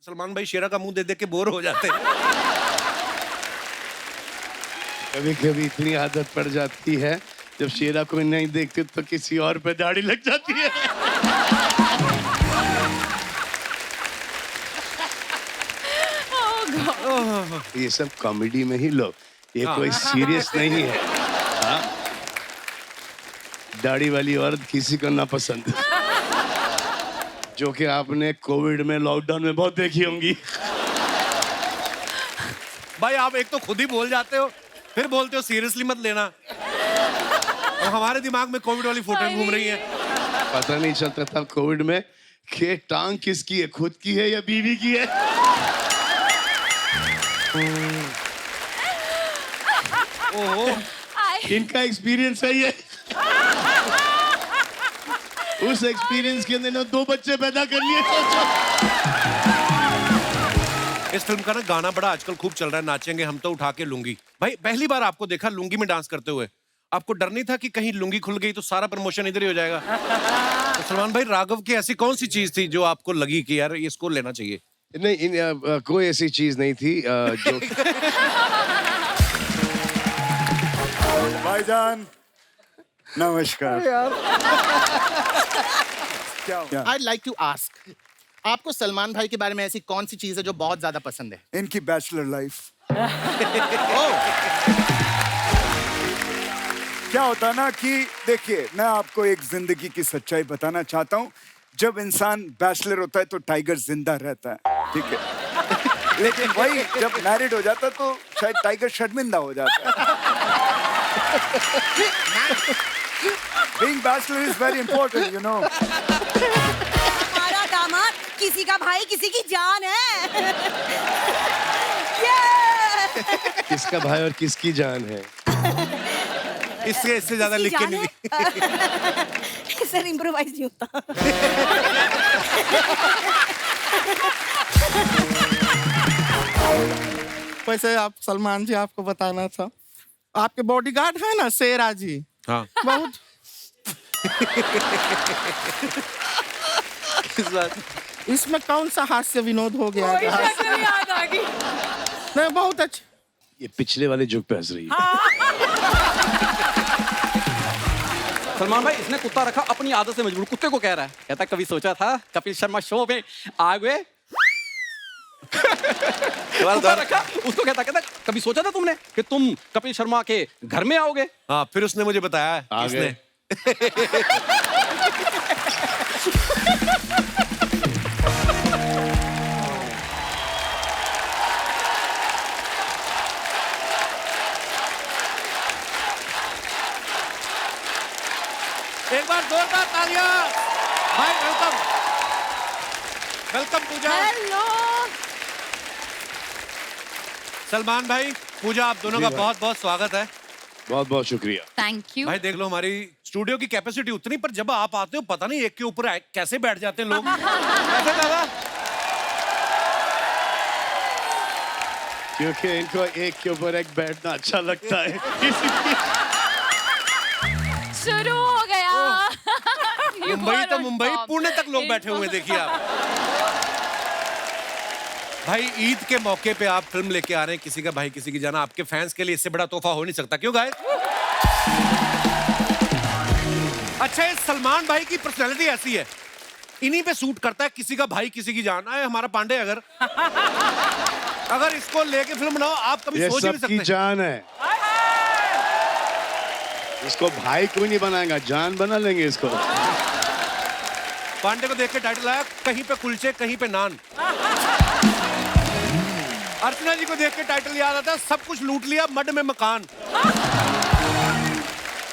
सलमान भाई शेरा का मुंह दे दे के बोर हो जाते हैं। कभी कभी इतनी आदत पड़ जाती है जब शेरा को नहीं देखते तो किसी और पे दाढ़ी लग जाती है। ये सब कॉमेडी में ही लो, ये कोई सीरियस नहीं है। हाँ? दाढ़ी वाली औरत किसी को ना पसंद, जो कि आपने कोविड में लॉकडाउन में बहुत देखी होंगी। भाई आप एक तो खुद ही बोल जाते हो, फिर बोलते हो सीरियसली मत लेना, और हमारे दिमाग में कोविड वाली फोटो घूम रही है। पता नहीं चलता था कोविड में कि टांग किसकी है, खुद की है या बीवी की है। ओहो, इनका एक्सपीरियंस है ये। उस एक्सपीरियंस के अंदर इन्होंने 2 बच्चे पैदा कर लिए। सोचो। इस फिल्म का ना गाना बड़ा आजकल खूब चल रहा है, नाचेंगे हम तो उठा के लुंगी। भाई पहली बार आपको देखा लुंगी में डांस करते हुए, आपको डर नहीं था कि कहीं लुंगी खुल गई तो सारा प्रमोशन इधर ही हो जाएगा? तो सलमान भाई, राघव की ऐसी कौन सी चीज थी जो आपको लगी कि यार इसको लेना चाहिए? नहीं, कोई ऐसी चीज नहीं थी जो भाईजान नमस्कार। I'd like to ask, आपको सलमान भाई के बारे में ऐसी कौन सी चीज है जो बहुत ज्यादा पसंद है? इनकी बैचलर लाइफ। क्या होता ना कि देखिए, मैं आपको एक जिंदगी की सच्चाई बताना चाहता हूँ। जब इंसान बैचलर होता है तो टाइगर जिंदा रहता है, ठीक है। लेकिन वही जब मैरिड हो जाता है तो शायद टाइगर शर्मिंदा हो जाता है। Being bachelor is very important, you know. हमारा दामाद किसी का भाई किसी की जान है। किसका भाई और किसकी जान है। इससे ज्यादा लिख के नहीं। सर इम्प्रोवाइज नहीं होता। वैसे आप सलमान जी, आपको बताना था, आपके बॉडीगार्ड है ना शेरा जी, हाँ। बहुत इसमें कौन सा हास्य विनोद हो गया? याद आ गई। नहीं, बहुत अच्छा। ये पिछले वाले जोक पे हंस रही है। सलमान भाई, इसने कुत्ता रखा अपनी आदत से मजबूर। कुत्ते को कह रहा है, कहता कभी सोचा था कपिल शर्मा शो में आगे कुत्ता रखा, उसको कहता कभी सोचा था तुमने कि तुम कपिल शर्मा के घर में आओगे? हाँ, फिर उसने मुझे बताया किसने। एक बार जोरदार तालियां। भाई वेलकम, वेलकम पूजा। हेलो सलमान भाई, पूजा, आप दोनों का बहुत बहुत स्वागत है। बहुत बहुत शुक्रिया। Thank you. भाई देख लो, हमारी स्टूडियो की कैपेसिटी उतनी, पर जब आप आते हो पता नहीं एक के ऊपर कैसे बैठ जाते हैं लोग। कैसे दादा? क्योंकि इनको एक के ऊपर एक बैठना अच्छा लगता है। शुरू हो गया। मुंबई तो मुंबई, पुणे तक लोग बैठे हुए, देखिए आप। भाई ईद के मौके पे आप फिल्म लेके आ रहे हैं, किसी का भाई किसी की जाना। आपके फैंस के लिए इससे बड़ा तोहफा हो नहीं सकता, क्यों गाइस? अच्छा, इस सलमान भाई की पर्सनैलिटी ऐसी है, इन्हीं पे सूट करता है, किसी का भाई किसी की जान। आए हमारा पांडे, अगर इसको लेके फिल्म बनाओ, आप कभी ये सोच ही नहीं सबकी सकते। जान है। इसको भाई कोई नहीं बनाएगा, जान बना लेंगे इसको। पांडे को देख के टाइटल आया, कहीं पे कुलचे कहीं पे नान। अर्चना जी को देख के टाइटल याद आता है, सब कुछ लूट लिया मड में मकान।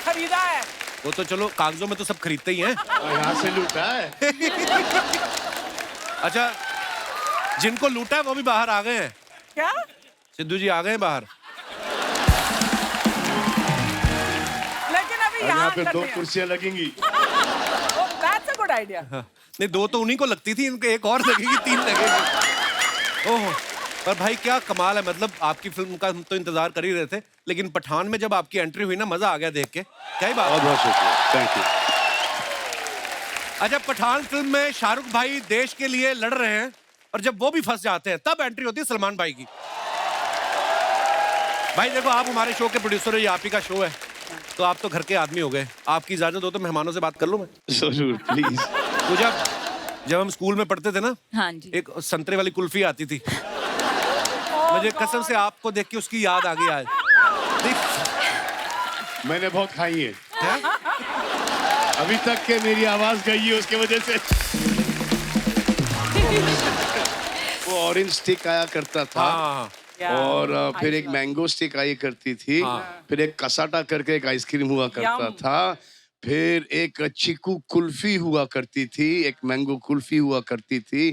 खरीदा है वो तो, चलो कागजों में तो सब खरीदते ही हैं। यहाँ से लूटा है। अच्छा, जिनको लूटा है वो भी बाहर आ गए हैं। क्या? सिद्धू जी आ गए हैं बाहर। लेकिन अभी यहाँ पे 2 कुर्सियां लगेंगी। That's a good idea. नहीं, 2 तो उन्हीं को लगती थी, इनको एक और लगेगी, 3 लगेगी। ओह, पर भाई क्या कमाल है। मतलब आपकी फिल्म का हम तो इंतजार कर ही रहे थे, लेकिन पठान में जब आपकी एंट्री हुई ना, मजा आ गया देख के। क्या ही बात। बहुत बहुत शुक्रिया, थैंक यू। अच्छा, पठान फिल्म में शाहरुख भाई देश के लिए लड़ रहे हैं, और जब वो भी फंस जाते हैं तब एंट्री होती है सलमान भाई की। भाई देखो, आप हमारे शो के प्रोड्यूसर हो, ये आप ही का शो है, तो आप तो घर के आदमी हो गए। आपकी इजाजत हो तो मेहमानों से बात कर लूं मैं? जरूर प्लीज। तो जब हम स्कूल में पढ़ते थे ना, हाँ जी। एक संतरे वाली कुल्फी आती थी, मुझे कसम से आपको देख के उसकी याद आ गई आज। मैंने बहुत खाई है, अभी तक के मेरी आवाज गई है उसके वजह से। वो ऑरेंज स्टिक आया करता था, हाँ, और फिर एक मैंगो स्टिक आई करती थी, फिर एक कसाटा करके एक आइसक्रीम हुआ करता Yum. था, फिर एक चीकू कुल्फी हुआ करती थी, एक मैंगो कुल्फी हुआ करती थी।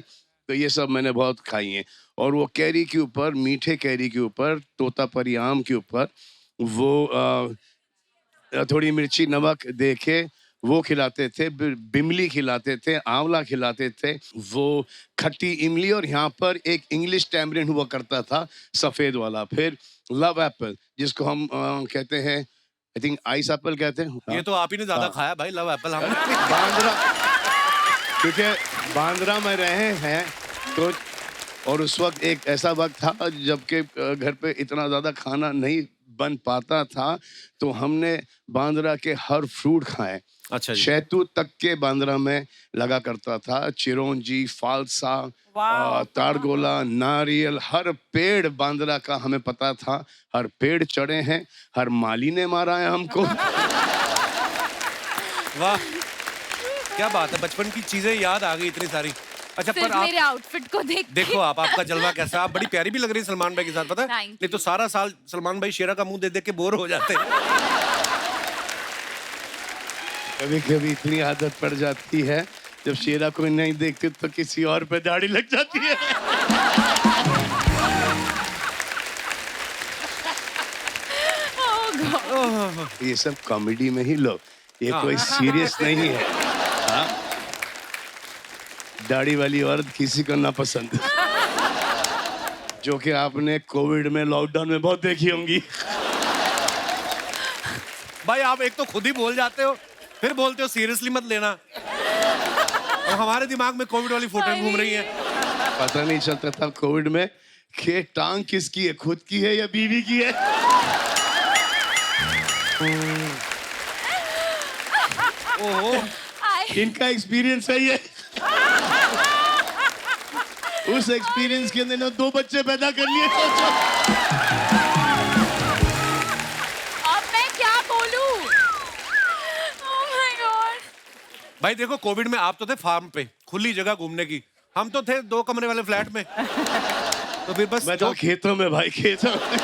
तो ये सब मैंने बहुत खाई हैं। और वो कैरी के ऊपर, मीठे कैरी के ऊपर, तोतापरी आम के ऊपर वो थोड़ी मिर्ची नमक दे के वो खिलाते थे, बिमली खिलाते थे, आंवला खिलाते थे, वो खट्टी इमली, और यहाँ पर एक इंग्लिश टैमरिन हुआ करता था सफेद वाला। फिर लव एप्पल, जिसको हम कहते हैं, आई थिंक आइस एप्पल कहते हैं। ये तो आप ही ने ज्यादा खाया भाई, लव एप्पल। हम बांद्रा, क्योंकि बांद्रा में रहे हैं तो, और उस वक्त एक ऐसा वक्त था जबकि घर पे इतना ज्यादा खाना नहीं बन पाता था, तो हमने बांद्रा के हर फ्रूट खाए। अच्छा जी। शहतूत तक के बांद्रा में लगा करता था, चिरौंजी, फालसा, तारगोला, नारियल, हर पेड़ बांद्रा का हमें पता था। हर पेड़ चढ़े हैं, हर माली ने मारा है हमको। वाह, क्या बात है, बचपन की चीजें याद आ गई इतनी सारी। अच्छा, पर सिर्फ आप मेरे आउटफिट को देख के। देखो, आपका जलवा कैसा, आप बड़ी प्यारी भी लग रही है सलमान भाई के साथ, पता है? Thank you. नहीं तो सारा साल सलमान भाई शेरा का मुंह देख देख के बोर हो जाते हैं। कभी कभी इतनी आदत पड़ जाती है, जब शेरा को नहीं देखते तो किसी और पे दाढ़ी लग जाती है। ये सब कॉमेडी में ही लो, ये कोई सीरियस नहीं है। हाँ? दाढ़ी वाली औरत किसी को ना पसंद, जो कि आपने कोविड में, लॉकडाउन में बहुत देखी होंगी। भाई आप एक तो खुद ही बोल जाते हो, फिर बोलते हो सीरियसली मत लेना, और हमारे दिमाग में कोविड वाली फोटो घूम रही है। पता नहीं चलता था कोविड में कि टांग किसकी है, खुद की है या बीवी की है। ओहो, इनका एक्सपीरियंस है ये। उस एक्सपीरियंस के अंदर इन्होंने 2 बच्चे पैदा कर लिए। सोचो। अब मैं क्या बोलूं? Oh my God. भाई देखो, कोविड में आप तो थे फार्म पे, खुली जगह घूमने की, हम तो थे 2 कमरे वाले फ्लैट में। तो फिर बस मैं तो खेतों में भाई, खेतों में।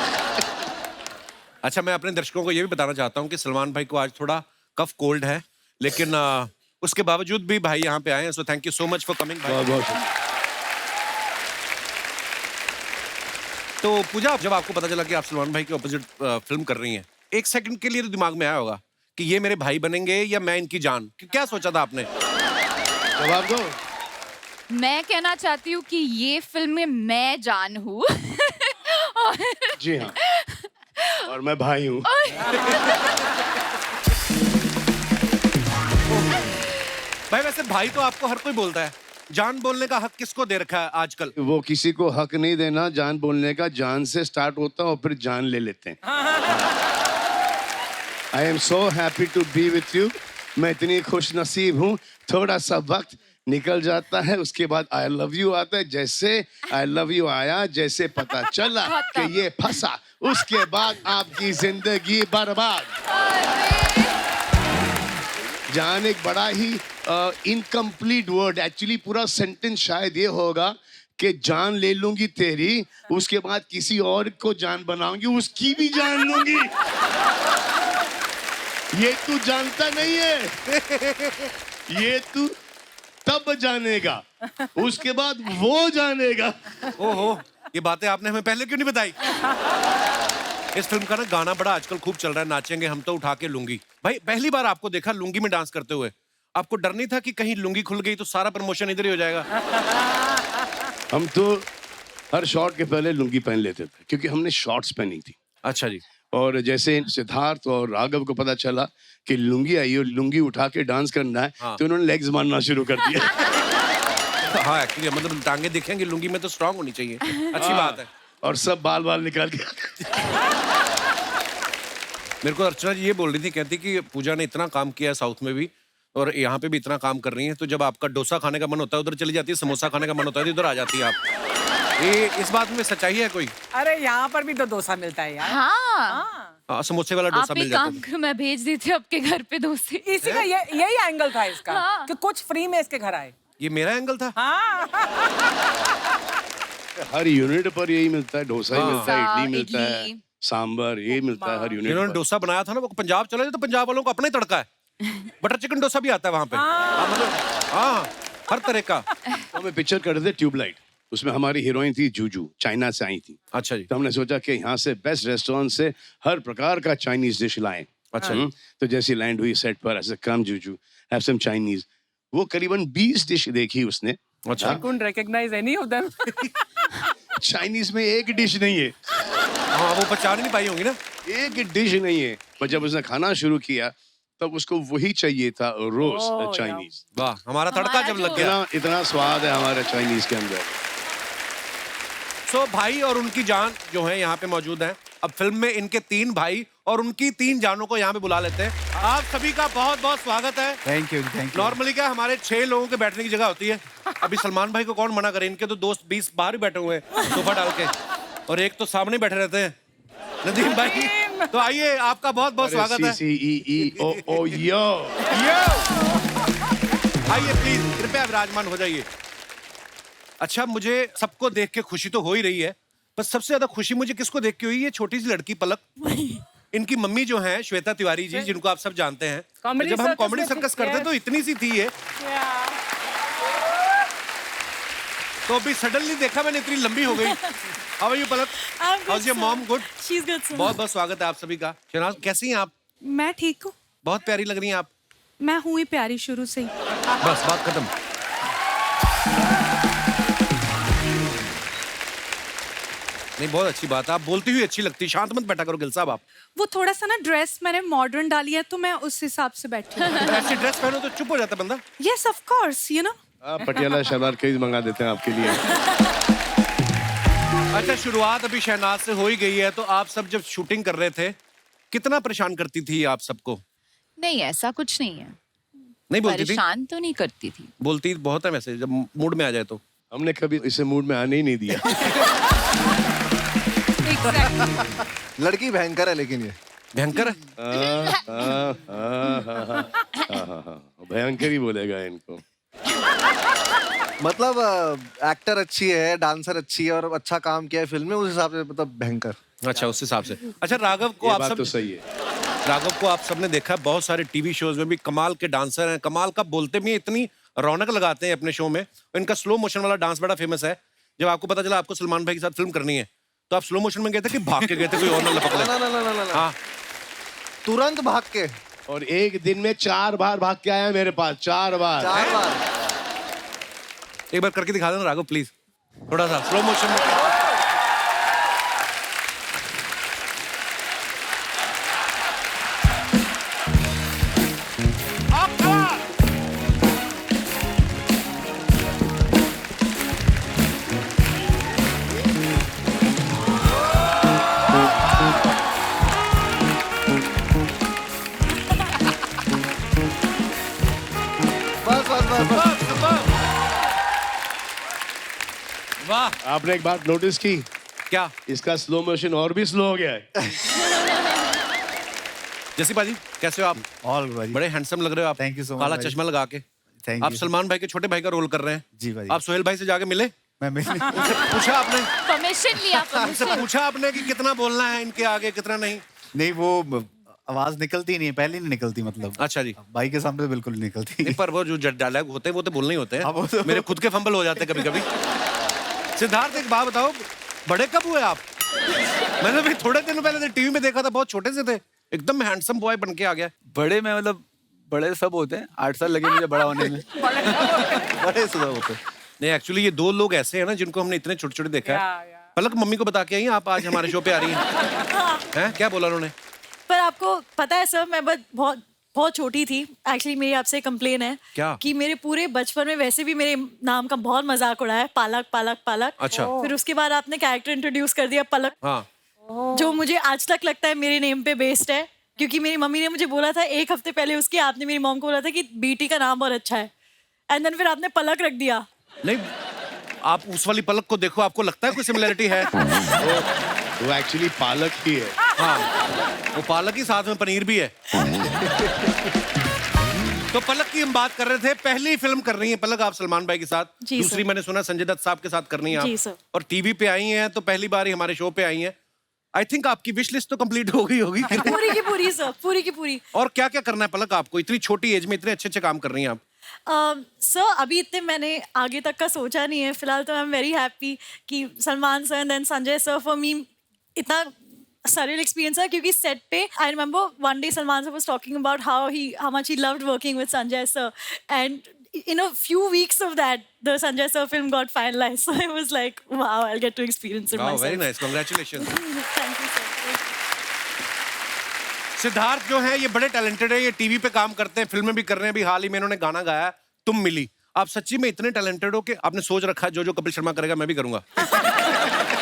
अच्छा, मैं अपने दर्शकों को ये भी बताना चाहता हूँ कि सलमान भाई को आज थोड़ा कफ कोल्ड है, लेकिन उसके बावजूद भी भाई यहाँ पे आए हैं, so thank you so much for coming भाई। बहुत बहुत तो पूजा, जब आपको पता चला कि आप सलमान भाई के ऑपोजिट फिल्म कर रही हैं, एक सेकंड के लिए तो दिमाग में आया होगा कि ये मेरे भाई बनेंगे या मैं इनकी जान, क्या सोचा था आपने? जवाब दो। मैं कहना चाहती हूँ कि ये फिल्म में मैं जान हूँ। जी हाँ, और मैं भाई हूँ। भाई वैसे भाई तो आपको हर कोई बोलता है, जान बोलने का हक किसको दे रखा है आजकल? वो किसी को हक नहीं देना जान बोलने का, जान से स्टार्ट होता है और फिर जान ले लेते हैं। I am so happy to be with you. मैं इतनी खुश नसीब हूँ, थोड़ा सा वक्त निकल जाता है, उसके बाद आई लव यू आता है। जैसे आई लव यू आया, जैसे पता चला कि ये फंसा, उसके बाद आपकी जिंदगी बर्बाद। जान एक बड़ा ही इनकम्प्लीट वर्ड, एक्चुअली पूरा सेंटेंस शायद ये होगा कि जान ले लूंगी तेरी, उसके बाद किसी और को जान बनाऊंगी, उसकी भी जान लूंगी। ये तू जानता नहीं है, ये तू तब जानेगा, उसके बाद वो जानेगा। ओहो, ये बातें आपने हमें पहले क्यों नहीं बताई? इस फिल्म का ना गाना बड़ा आजकल खूब चल रहा है, नाचेंगे हम तो उठा के लुंगी। भाई पहली बार आपको देखा लुंगी में डांस करते हुए, आपको डर नहीं था कि कहीं लुंगी खुल गई तो सारा प्रमोशन इधर ही हो जाएगा? हम तो हर शॉट के पहले लुंगी पहन लेते थे, क्योंकि हमने शॉर्ट्स पहनी थी। अच्छा जी। और जैसे सिद्धार्थ और राघव को पता चला कि लुंगी आई और लुंगी उठा के डांस करना है, हाँ। तो उन्होंने लेग्स मारना शुरू कर दिया। हाँ एक्चुअली मतलब टांगे दिखेंगे लुंगी में तो स्ट्रांग होनी चाहिए, अच्छी बात है। और सब बाल बाल निकाल के मेरे को अर्चना जी ये बोल रही थी, कहती कि पूजा ने इतना काम किया है साउथ में भी और यहाँ पे भी इतना काम कर रही है, तो जब आपका डोसा खाने का मन होता है उधर चली जाती है, समोसा खाने का मन होता है तो इधर आ जाती है आप। ये इस बात में सच्चाई है कोई? अरे यहाँ पर भी तो डोसा मिलता है यार। हाँ समोसे वाला डोसा आप मिल एक जाता काम है। करो, मैं भेज देती हूँ आपके घर पे डोसे। इसी का यही एंगल था इसका हाँ। कि कुछ फ्री में इसके घर आए। ये मेरा एंगल था। हाँ हर यूनिट पर यही मिलता है, डोसा ही हाँ। मिलता है, इडली मिलता है, इडली। सांबर ये मिलता है हर यूनिट जिन्होंने पर। डोसा बनाया था ना वो पंजाब चले तो पंजाब वालों को अपना ही तड़का है। बटर चिकन डोसा भी आता है वहाँ पे। हाँ मतलब हाँ हर तरह का। तो हमें पिक्चर कर रहे थे ट्यूबलाइट, उसमें हमारी हीरोइन थी जूजू, चाइना से आई थी। अच्छा जी। तो हमने सोचा कि यहाँ से बेस्ट रेस्टोरेंट से हर प्रकार का चाइनीज डिश लाएं। अच्छा। तो जैसी लैंड हुई सेट पर ऐसे कम जूजू हैव सम चाइनीज, वो करीबन 20 डिश देखी उसने। अच्छा। couldn't recognize any of them. Chinese में एक डिश नहीं है, हाँ वो पहचान नहीं पाई होंगी ना। एक डिश नहीं है, पर जब उसने खाना शुरू किया तब उसको वही चाहिए था, रोज चाइनीज। वाह हमारा तड़का जब लग गया। इतना इतना स्वाद है हमारे चाइनीज के अंदर। सो भाई और उनकी जान जो है यहाँ पे मौजूद है। अब फिल्म में इनके 3 भाई और उनकी 3 जानों को यहाँ पे बुला लेते हैं। आप सभी का बहुत बहुत स्वागत है। Thank you thank you. Normally क्या हमारे 6 लोगों के बैठने की जगह होती है, अभी सलमान भाई को कौन मना करे, इनके तो दोस्त 20 बाहर ही बैठे हुए हैं सोफा डाल के, और एक तो सामने बैठे रहते हैं नदीम भाई। तो आइए आपका बहुत बहुत स्वागत है। CCEEO यो। आइए प्लीज कृपया विराजमान हो जाइए। अच्छा मुझे सबको देख के खुशी तो हो ही रही है, पर सबसे ज्यादा खुशी मुझे किसको देख के हुई, ये छोटी सी लड़की पलक। इनकी मम्मी जो है श्वेता तिवारी जी, जिनको आप सब जानते हैं। Comedy जब हम circus कॉमेडी में सर्कस थी, करते yes. तो इतनी सी थी ये, तो अभी सडनली देखा मैंने इतनी लंबी हो गई। How are you Palak? How's your mom? Good. She's good, sir. बहुत बहुत स्वागत है आप सभी का। शहनाज कैसी हैं आप? मैं ठीक हूँ। बहुत प्यारी लग रही हैं आप। मैं हुई प्यारी शुरू से ही। बस बात खत्म। नहीं बहुत अच्छी बात है, आप बोलती हुई अच्छी लगती। शांत मत बैठा करो गिल साहब आप। वो थोड़ा सा ना ड्रेस मैंने मॉडर्न डाली है तो मैं उस हिसाब से बैठी हूँ। ऐसी ड्रेस पहनो तो चुप हो जाता बंदा। Yes of course you know. Patiala salwar कई मंगा देते हैं आपके लिए। अच्छा शुरुआत अभी शहनाज से हो ही गई है, तो आप सब जब शूटिंग कर रहे थे कितना परेशान करती थी आप सबको? नहीं ऐसा कुछ नहीं है, नहीं बोलती थी? परेशान तो नहीं करती थी। बोलती बहुत है वैसे जब मूड में आ जाए तो। हमने कभी इसे मूड में आने ही नहीं दिया। लड़की भयंकर है लेकिन ये भयंकर है। भयंकर ही बोलेगा इनको। मतलब एक्टर अच्छी है, डांसर अच्छी है और अच्छा काम किया है फिल्म में, उस हिसाब से मतलब भयंकर। अच्छा उस हिसाब से। अच्छा राघव को ये आप बात सब तो सही है। राघव को आप सबने देखा है, बहुत सारे टीवी शोज में भी कमाल के डांसर हैं, कमाल का बोलते भी हैं, इतनी रौनक लगाते हैं अपने शो में। इनका स्लो मोशन वाला डांस बड़ा फेमस है। जब आपको पता चला आपको सलमान भाई के साथ फिल्म करनी है तो आप स्लो मोशन में गए थे कि भाग के गए थे, कोई और ना लपक ले? ना हाँ तुरंत भाग के। और एक दिन में 4 बार भाग के आया मेरे पास, 4 बार। 4 बार। एक बार करके दिखा देना राघव प्लीज, थोड़ा सा स्लो मोशन में। बस बस बस बस। वाह आपने एक बात नोटिस की, क्या? इसका स्लो मोशन और भी स्लो हो गया है। जैसी बाजी कैसे हो आप? ऑल भाई बड़े हैंडसम लग रहे हो आप। Thank you so much, काला भाई। चश्मा लगा के। थैंक आप यू। सलमान भाई के छोटे भाई का रोल कर रहे हैं। जी भाई। आप सोहेल भाई से जाके मिले? मैं मिलने उनसे पूछा आपने? परमिशन लिया, उनसे परमिशन। पूछा आपने कि कितना बोलना है इनके आगे कितना नहीं? नहीं, वो आवाज निकलती नहीं है, पहले नहीं निकलती, मतलब अच्छा जी। भाई के सामने बिल्कुल नहीं निकलती। नहीं, पर वो जो डायलॉग होते हैं वो तो बोलने ही होते हाँ, वो हैं। तो- मेरे खुद के फंबल हो जाते हैं कभी कभी। सिद्धार्थ एक बात बताओ, बड़े कब हुए आप? मैंने भी थोड़े दिन पहले टीवी में देखा था, बहुत छोटे से थे, एकदम हैंडसम बॉय बन के आ गया। बड़े में मतलब बड़े सब होते हैं, 8 साल लगे मुझे बड़ा होने में। बड़े सब होते हैं। नहीं एक्चुअली ये 2 लोग ऐसे हैं ना जिनको हमने इतने छोटे छोटे देखा है। पलक मम्मी को बता के आई आप आज हमारे शो पे आ रही हैं? हैं क्या बोला उन्होंने? पर आपको पता है सर, मैं बहुत बहुत छोटी थी एक्चुअली मेरी आपसे कंप्लेन है क्या? कि मेरे पूरे बचपन में वैसे भी मेरे नाम का बहुत मजाक उड़ाया है, पालक पालक पालक। अच्छा। फिर उसके बाद आपने कैरेक्टर इंट्रोड्यूस कर दिया पलक, हाँ जो मुझे आज तक लगता है मेरे नेम पे बेस्ड है, क्योंकि मेरी मम्मी ने मुझे बोला था 1 हफ्ते पहले उसके, आपने मेरी मॉम को बोला था कि बेटी का नाम बहुत अच्छा है, एंड देन फिर आपने पलक रख दिया। नहीं, आप उस वाली पलक को देखो, आपको लगता है कोई सिमिलरिटी है? वो एक्चुअली पालक ही है। हाँ, वो पालक ही साथ में पनीर भी है। तो पलक की हम बात कर रहे थे, पहली फिल्म कर रही है पलक आप सलमान भाई के साथ, जी दूसरी सर। मैंने सुना संजय दत्त साहब के साथ करनी है जी आप, सर। और टीवी पे आई हैं तो पहली बार ही हमारे शो पे आई हैं। आई थिंक आपकी विश लिस्ट तो कंप्लीट हो गई होगी। पूरी की पूरी सर, पूरी की पूरी। और क्या क्या करना है पलक आपको? इतनी छोटी एज में इतने अच्छे अच्छे काम कर रही हैं आप। सर अभी इतने मैंने आगे तक का सोचा नहीं है फिलहाल, तो आई एम वेरी हैप्पी कि Salman sir and then Sanjay sir, for me इतना surreal experience है, क्योंकि सेट पे I remember one day Salman sir was talking about how much he loved working with Sanjay sir, and in a few weeks of that the Sanjay sir film got finalized, so I was like wow, I'll get to experience it myself. Very nice, congratulations. Thank you sir. Siddharth जो है ये बड़े talented है, ये TV पे काम करते हैं, फिल्में भी कर रहे हैं। अभी हाल ही में इन्होंने गाना गाया तुम मिली। आप सच्ची में इतने टैलेंटेड हो कि आपने सोच रखा जो जो कपिल शर्मा करेगा मैं भी करूंगा?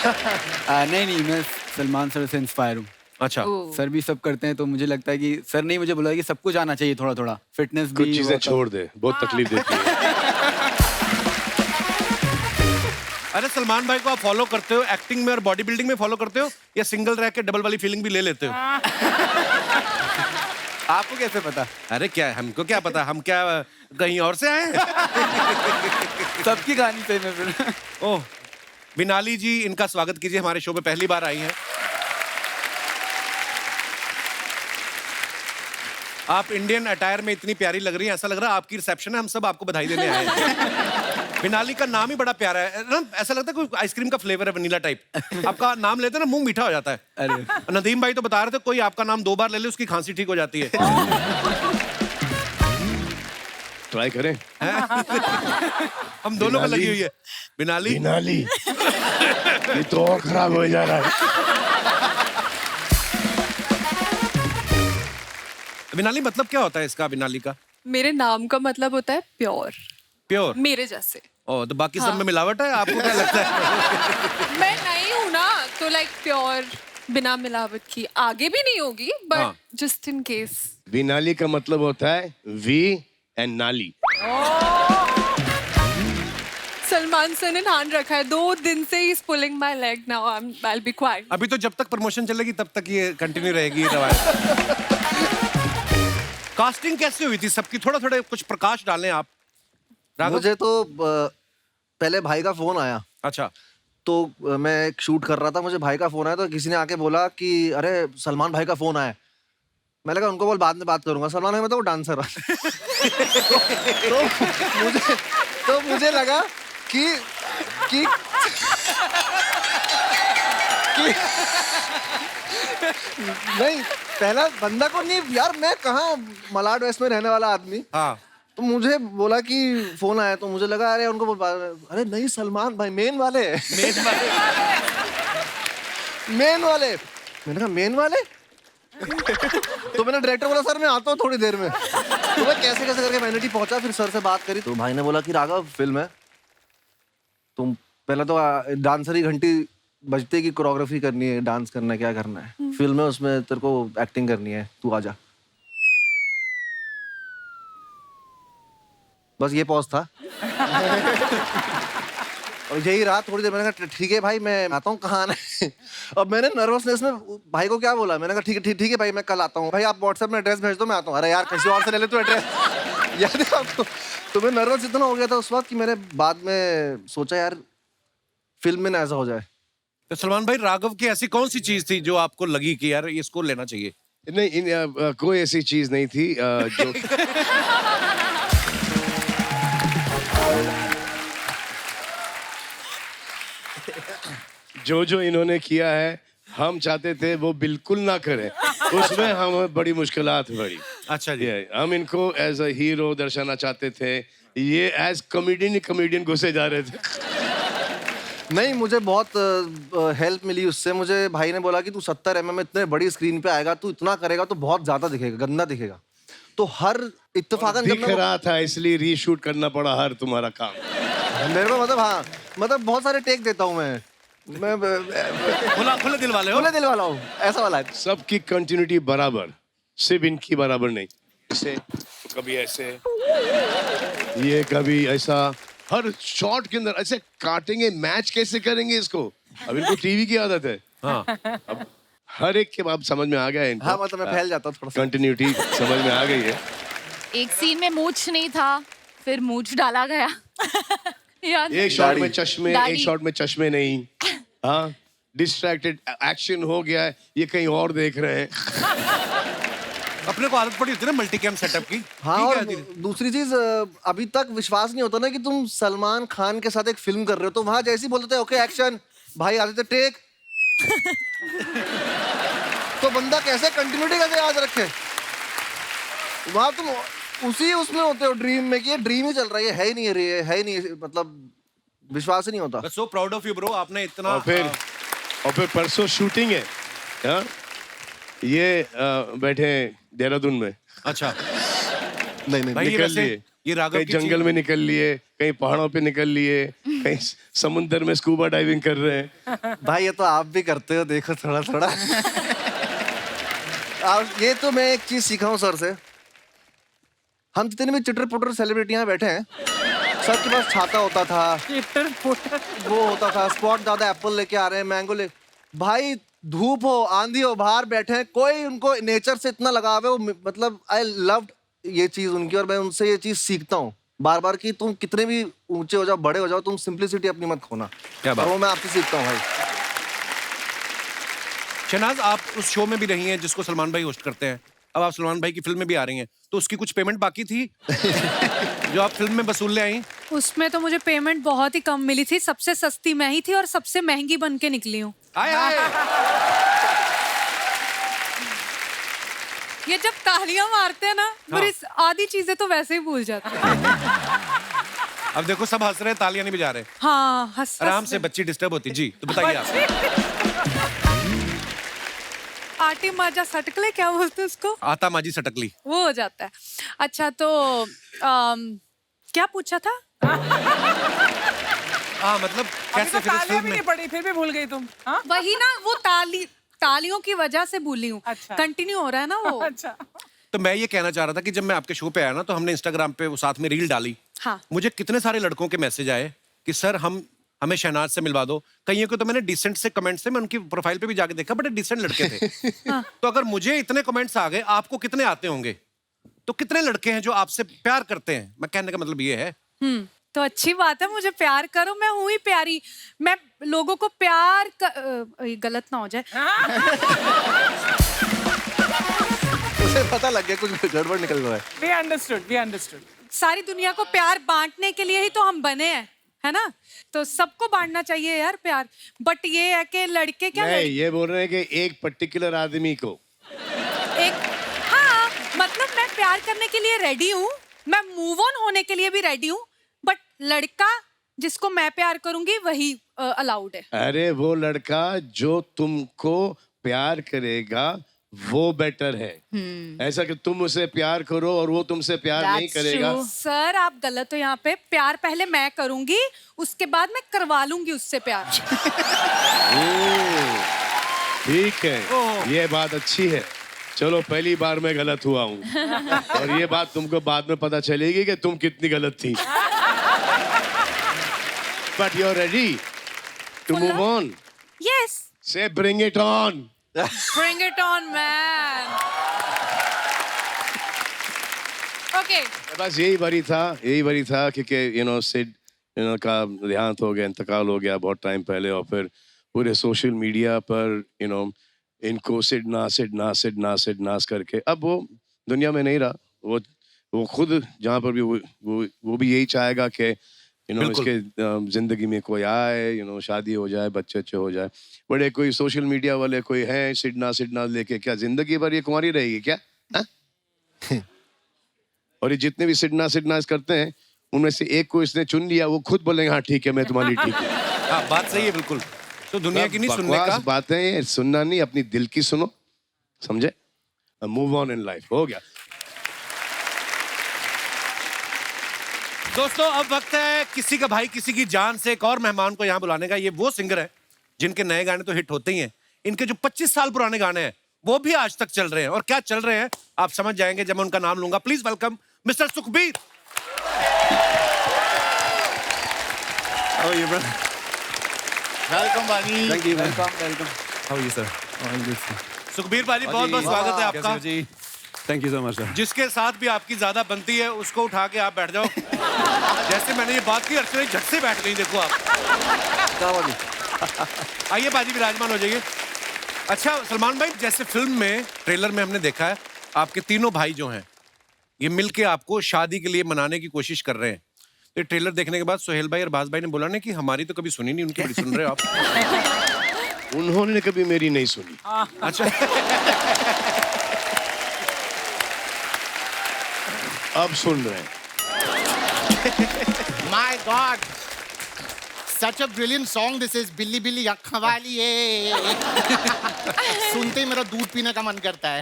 नहीं, मैं सलमान सर से इंस्पायर हूँ। अच्छा। सर भी सब करते हैं तो मुझे लगता है कि सर ने मुझे बोला कि सब कुछ आना चाहिए, थोड़ा थोड़ा फिटनेस भी। कुछ चीजें छोड़ दे, बहुत तकलीफ देती है। अरे सलमान भाई को आप फॉलो करते हो एक्टिंग में और बॉडी बिल्डिंग में फॉलो करते हो, या सिंगल रह के डबल वाली फीलिंग भी ले लेते हो? आपको कैसे पता? अरे क्या है, हमको क्या पता, हम क्या कहीं और से आए हैं? सबकी कहानी सही में फिर। ओह, बिनाली जी, इनका स्वागत कीजिए, हमारे शो पे पहली बार आई हैं। आप इंडियन अटायर में इतनी प्यारी लग रही हैं, ऐसा लग रहा है आपकी रिसेप्शन है, हम सब आपको बधाई देने आए हैं। बिनाली का नाम ही बड़ा प्यारा है ना, ऐसा लगता है कोई आइसक्रीम का फ्लेवर है, वनीला टाइप। आपका नाम लेते हैं ना मुंह मीठा हो जाता है। अरे नदीम भाई तो बता रहे थे कोई आपका नाम 2 बार ले ले उसकी खांसी ठीक हो जाती है। ट्राई करें। हम दोनों को लगी हुई है। बिनाली, बिनाली ये तो और खराब हो जा रहा है। बिनाली मतलब क्या होता है इसका, बिनाली का? मेरे नाम का मतलब होता है प्योर, प्योर। मेरे जैसे। ओ, तो बाकी सब में मिलावट है, आपको क्या लगता है? मैं नहीं हूँ ना, तो लाइक प्योर बिना मिलावट की आगे भी नहीं होगी, बट जस्ट इन केस। बिनाली का मतलब होता है वी एंड नाली। सलमान सर ने ध्यान रखा है, 2 दिन से he is pulling my leg now, I will be quite. अभी तो जब तक प्रमोशन चलेगी तब तक ये कंटिन्यू रहेगी ये रवायत। कास्टिंग कैसे हुई थी सबकी? थोड़ा थोड़ा कुछ प्रकाश डालें आप। राघव? मुझे तो पहले भाई का फोन आया। अच्छा। तो मैं एक शूट कर रहा था, मुझे भाई का फोन आया, तो किसी ने आके बोला कि अरे सलमान भाई का फोन आया। मैं लगा उनको बोल बाद में बात करूंगा, सलमान भाई मतलब वो डांसर तो मुझे लगा कि नहीं, पहला बंदा को नहीं यार, मैं कहाँ मलाड वेस्ट में रहने वाला आदमी। हाँ। तो मुझे बोला कि फोन आया, तो मुझे लगा अरे उनको अरे नहीं सलमान भाई मेन वाले मेन वाले। मैंने कहा मेन वाले? तो मैंने डायरेक्टर बोला सर मैं आता हूँ थोड़ी देर में। तो मैं कैसे कैसे करके वैनिटी पहुंचा, फिर सर से बात करी, तो भाई ने बोला कि राघव फिल्म है, तुम पहले तो डांसर ही घंटी बजते की कोरियोग्राफी करनी है, डांस करना है, क्या करना है, फिल्म है उसमें तेरे को एक्टिंग करनी है, तू आजा। बस ये पॉज था। और यही रहा थोड़ी देर। मैंने कहा ठीक है भाई मैं आता हूँ, कहाँ आना है? अब मैंने नर्वसनेस में भाई को क्या बोला, मैंने कहा ठीक है भाई मैं कल आता हूँ। भाई आप व्हाट्सएप में एड्रेस भेज दो, मैं आता हूँ। अरे यार किसी और से ले ले तू एड्रेस, याद है आपको? तो मैं नर्वस इतना हो गया था उस वक्त कि मैंने बाद में सोचा यार फिल्म में ना ऐसा हो जाए। तो सलमान भाई, राघव की ऐसी कौन सी चीज थी जो आपको लगी कि यार इसको लेना चाहिए? नहीं, कोई ऐसी चीज नहीं थी जो इन्होंने किया है हम चाहते थे वो बिल्कुल ना करें। उसमें हमें बड़ी मुश्किलात पड़ी। अच्छा जी। हम इनको एज अ हीरो दर्शाना चाहते थे, ये एज कॉमेडियन घुसे जा रहे थे। नहीं, मुझे बहुत हेल्प मिली उससे। मुझे भाई ने बोला कि तू 70 mm इतने बड़ी स्क्रीन पे आएगा, तू इतना करेगा तो बहुत ज्यादा दिखेगा, गंदा दिखेगा। तो हर इत्तेफाकन दिख रहा था इसलिए रीशूट करना पड़ा हर तुम्हारा काम। मेरे को मतलब हाँ मतलब बहुत सारे टेक देता हूँ मैं खुले दिल वाले हो। खुले दिल वाला हूँ, ऐसा वाला है। सबकी कंटिन्यूटी बराबर, सिर्फ इनकी बराबर नहीं। ऐसे तो कभी ऐसे, ये कभी ऐसा, हर शॉट के अंदर ऐसे काटेंगे। मैच कैसे करेंगे इसको? अब इनको टीवी की आदत है। हाँ। अब हर एक के बाद समझ में आ गया है इनको। हाँ मतलब मैं फैल जाता हूँ थोड़ा सा। कंटिन्यूटी समझ में आ गई है। एक सीन में मूछ नहीं था, फिर मूछ डाला गया। याद है? एक शॉट में चश्मे, एक दाढ़ी। शॉट में चश्मे नहीं। हाँ, डिस्ट्रैक्टेड एक्शन हो गया है, ये कहीं और देख रहे हैं। अपने को आदत पड़ी होती है ना मल्टी कैम सेटअप की। हाँ ठीक और है, धीरे- दूसरी चीज अभी तक विश्वास नहीं होता ना कि तुम सलमान खान के साथ एक फिल्म कर रहे हो, तो वहां जैसे ही बोलते थे ओके एक्शन, भाई आते थे टेक। तो बंदा कैसे कंटिन्यूटी कैसे याद रखे? वहां तुम उसी उसमें होते हो ड्रीम में कि ये ड्रीम ही चल रहा है ही नहीं है, ये है ही नहीं, मतलब विश्वास ही नहीं होता। So proud of you bro, आपने इतना। और फिर परसों शूटिंग है। हाँ? ये बैठे हैं देहरादून में। अच्छा नहीं भाई, ये निकल वैसे- लिए, ये राघव कहीं की जंगल चीज- में निकल लिए, कहीं पहाड़ों पे निकल लिए, कहीं समुंदर में स्कूबा डाइविंग कर रहे हैं। भाई ये तो आप भी करते हो, देखो थोड़ा थोड़ा। और ये तो मैं एक चीज सीखा हूँ सर से। हम जितने भी चिटर पुटर सेलिब्रिटी यहाँ बैठे हैं, सबके पास छाता होता था, वो होता था, स्पॉट ज्यादा एप्पल लेके आ रहे हैं, मैंगो ले, भाई धूप हो आंधी हो बाहर बैठे हैं, कोई उनको नेचर से इतना लगाव है, वो मतलब आई लव्ड ये चीज उनकी, और मैं उनसे ये चीज सीखता हूँ बार बार कि तुम कितने भी ऊंचे हो जाओ, बड़े हो जाओ, तुम सिंप्लिसिटी अपनी मत खोना। क्या बात। और वो मैं आपसे सीखता हूँ भाई। शहनाज, आप उस शो में भी रही हैं जिसको सलमान भाई होस्ट करते हैं, अब आप सलमान भाई की फिल्म में भी आ रही हैं, तो उसकी कुछ पेमेंट बाकी थी जो आप फिल्म में वसूल ले आई? उसमें तो मुझे पेमेंट बहुत ही कम मिली थी, सबसे सस्ती मैं ही थी और सबसे महंगी बन के निकली हूँ। ये जब तालियां मारते हैं ना, मेरी आधी चीजें तो वैसे ही भूल जाती हैं। अब देखो सब हंस रहे हैं, तालियां नहीं बजा रहे। हाँ हंस आराम से, बच्ची डिस्टर्ब होती। जी तो बताइए आप। आटी माजा सटकले क्या बोलते हैं उसको? आता माजी सटकली। वो हो जाता है। अच्छा तो क्या पूछा था? हाँ मतलब अभी तो तालियां भी नहीं पड़ी, फिर भी भूल गई तुम। हाँ? वही ना, वो तालियों की वजह से भूली हूँ। अच्छा। कंटिन्यू हो रहा है ना वो। अच्छा। तो मैं ये कहना चाह रहा था कि जब मैं आपके शो पे आया ना, तो हमने इंस्टाग्राम पे वो साथ में रील डाली। हाँ। मुझे कितने सारे लड़कों के मैसेज आए कि सर हमें शहनाज से मिलवा दो। कईयों को तो मैंने डिसेंट से कमेंट्स थे, मैं उनकी प्रोफाइल पे भी जाके देखा, बड़े डिसेंट लड़के थे। तो अगर मुझे इतने कमेंट्स आ गए, आपको कितने आते होंगे? तो कितने लड़के हैं जो आपसे प्यार करते हैं? मैं कहने का मतलब ये है। तो अच्छी बात है, मुझे प्यार करो, मैं हूँ ही प्यारी। मैं लोगों को प्यार ये गलत ना हो जाए। उसे पता लग गया कुछ गड़बड़ निकल रहा है। We understood. सारी दुनिया को प्यार बांटने के लिए ही तो हम बने हैं, है ना? तो सबको बांटना चाहिए यार प्यार। बट ये है कि लड़के क्या नहीं, ये बोल रहे हैं कि एक पर्टिकुलर आदमी को। हाँ मतलब मैं प्यार करने के लिए रेडी हूँ, मैं मूव ऑन होने के लिए भी रेडी हूँ, बट लड़का जिसको मैं प्यार करूंगी वही अलाउड है। अरे वो लड़का जो तुमको प्यार करेगा वो बेटर है। ऐसा कि तुम उसे प्यार करो और वो तुमसे प्यार नहीं करेगा। सर आप गलत हो यहाँ पे। प्यार पहले मैं करूंगी, उसके बाद मैं करवा लूंगी उससे प्यार। ठीक है, ये बात अच्छी है। चलो पहली बार मैं गलत हुआ हूँ और ये बात तुमको बाद में पता चलेगी कि तुम कितनी गलत थी। But you're ready to move on. Yes. Say bring it on. Bring it on, man. Okay. बस यही वरी था क्योंकि सिड का देहांत हो गया, इंतकाल हो गया बहुत टाइम पहले, और फिर पूरे सोशल मीडिया पर इनको सिड नास करके अब वो दुनिया में नहीं रहा। वो खुद जहाँ पर भी वो भी यही चाहेगा कि इसके जिंदगी में कोई आए, शादी हो जाए, बच्चे अच्छे हो जाए। बड़े कोई सोशल मीडिया वाले कोई हैं सिड नास लेके, क्या जिंदगी भर ये कुंवारी रहेगी क्या? और ये जितने भी सिड नास करते हैं उनमें से एक को इसने चुन लिया, वो खुद बोलेंगे हाँ ठीक है मैं तुम्हारी ठीक है। हाँ बात सही है बिल्कुल। तो दुनिया की नहीं सुनने का। बातें सुनना नहीं, अपनी दिल की सुनो, समझे? Move on in life. हो गया। दोस्तों अब वक्त है किसी का भाई किसी की जान से एक और मेहमान को यहाँ बुलाने का। ये वो सिंगर है जिनके नए गाने तो हिट होते ही हैं, इनके जो 25 साल पुराने गाने हैं वो भी आज तक चल रहे हैं। और क्या चल रहे हैं आप समझ जाएंगे जब मैं उनका नाम लूंगा। Please welcome mister Sukhbir. Welcome बाजी। Thank you welcome how are you sir Sukhbir भाजी बहुत बहुत स्वागत है आपका जी। Thank you so much sir. जिसके साथ भी आपकी ज्यादा बनती है उसको उठा के आप बैठ जाओ। जैसे मैंने ये बात की अर्चना झट से बैठ गई। देखो आप आइए बाजी विराजमान हो जाइए। अच्छा सलमान भाई, जैसे फिल्म में ट्रेलर में हमने देखा है आपके तीनों भाई जो हैं ये मिलके आपको शादी के लिए मनाने की कोशिश कर रहे हैं। तो ये ट्रेलर देखने के बाद सोहेल भाई और बाज भाई ने बोला ना कि हमारी तो कभी सुनी नहीं, उनकी बड़ी सुन रहे हो आप। उन्होंने कभी मेरी नहीं सुनी। अच्छा अब सुन रहे हैं। My God, such a brilliant song this is. बिल्ली बिल्ली अँख वाली है। सुनते ही मेरा दूध पीने का मन करता है।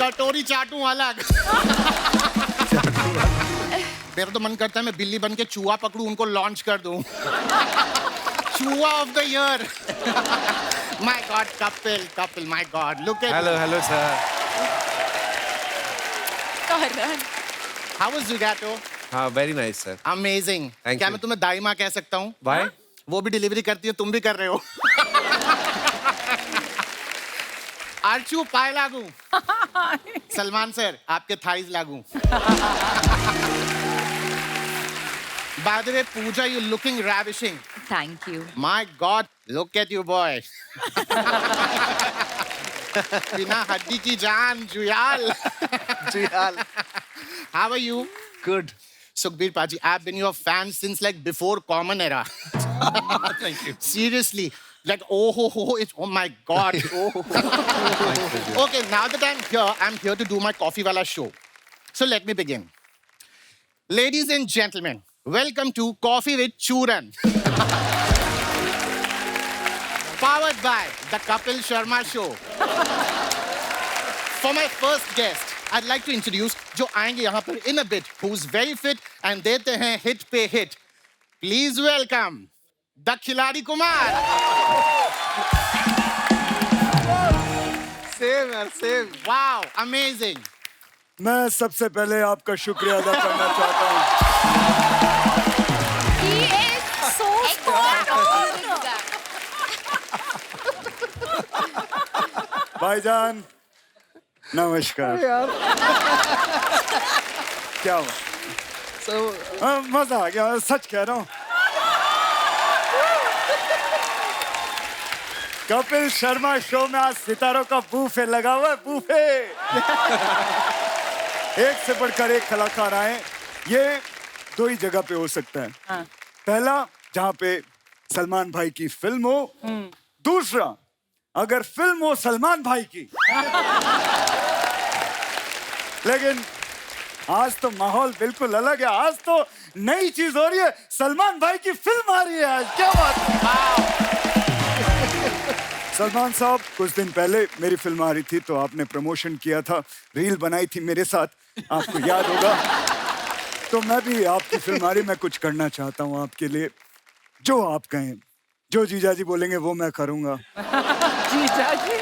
कटोरी चाटूं अलग। मेरा तो मन करता है मैं बिल्ली बन के चूहा पकड़ूं, उनको लॉन्च कर दूं। चूहा of the year. My God, couple, my God, look at hello sir. How was Zugato? हाँ very nice sir. Amazing. Thank क्या you. मैं तुम्हें दाई माँ कह सकता हूँ? Why? वो भी डिलीवरी करती है, तुम भी कर रहे हो। आर्चू पाए लागू। सलमान सर आपके थाइज लागू। By the way, Pooja, you're looking ravishing. Thank you. My God, look at you, boy. बिना हड्डी की जान, Juyal. Juyal. How are you? Good. Sukhbir Paji, I've been your fan since like before Common Era. Thank you. Seriously. Like, oh my God. Oh. Okay, now that I'm here to do my Coffee Wala show. So let me begin. Ladies and gentlemen, welcome to Coffee with Churan. Powered by the Kapil Sharma Show. For my first guest, I'd like to introduce जो आएंगे यहाँ पर in a bit, who's very fit and देते हैं hit पे hit. Please welcome the खिलाड़ी Kumar. Same यार, same. Wow, amazing. मैं सबसे पहले आपका शुक्रिया अदा करना चाहता हूँ। He is so spot on. भाईजान नमस्कार। क्या हुआ? मजा आ गया, सच कह रहा हूँ। कपिल शर्मा शो में आज सितारों का बूफे लगा हुआ है, बूफे। एक से बढ़कर एक कलाकार आए। ये दो ही जगह पे हो सकता है। पहला जहाँ पे सलमान भाई की फिल्म हो, दूसरा अगर फिल्म हो सलमान भाई की। लेकिन आज तो माहौल बिल्कुल अलग है। आज तो नई चीज हो रही है, सलमान भाई की फिल्म आ रही है आज। क्या बात है? सलमान साहब, कुछ दिन पहले मेरी फिल्म आ रही थी तो आपने प्रमोशन किया था, रील बनाई थी मेरे साथ, आपको याद होगा। तो मैं भी आपकी फिल्म आ रही, मैं कुछ करना चाहता हूँ आपके लिए। जो आप कहें, जो जीजा जी बोलेंगे वो मैं करूँगा। जीजा जी?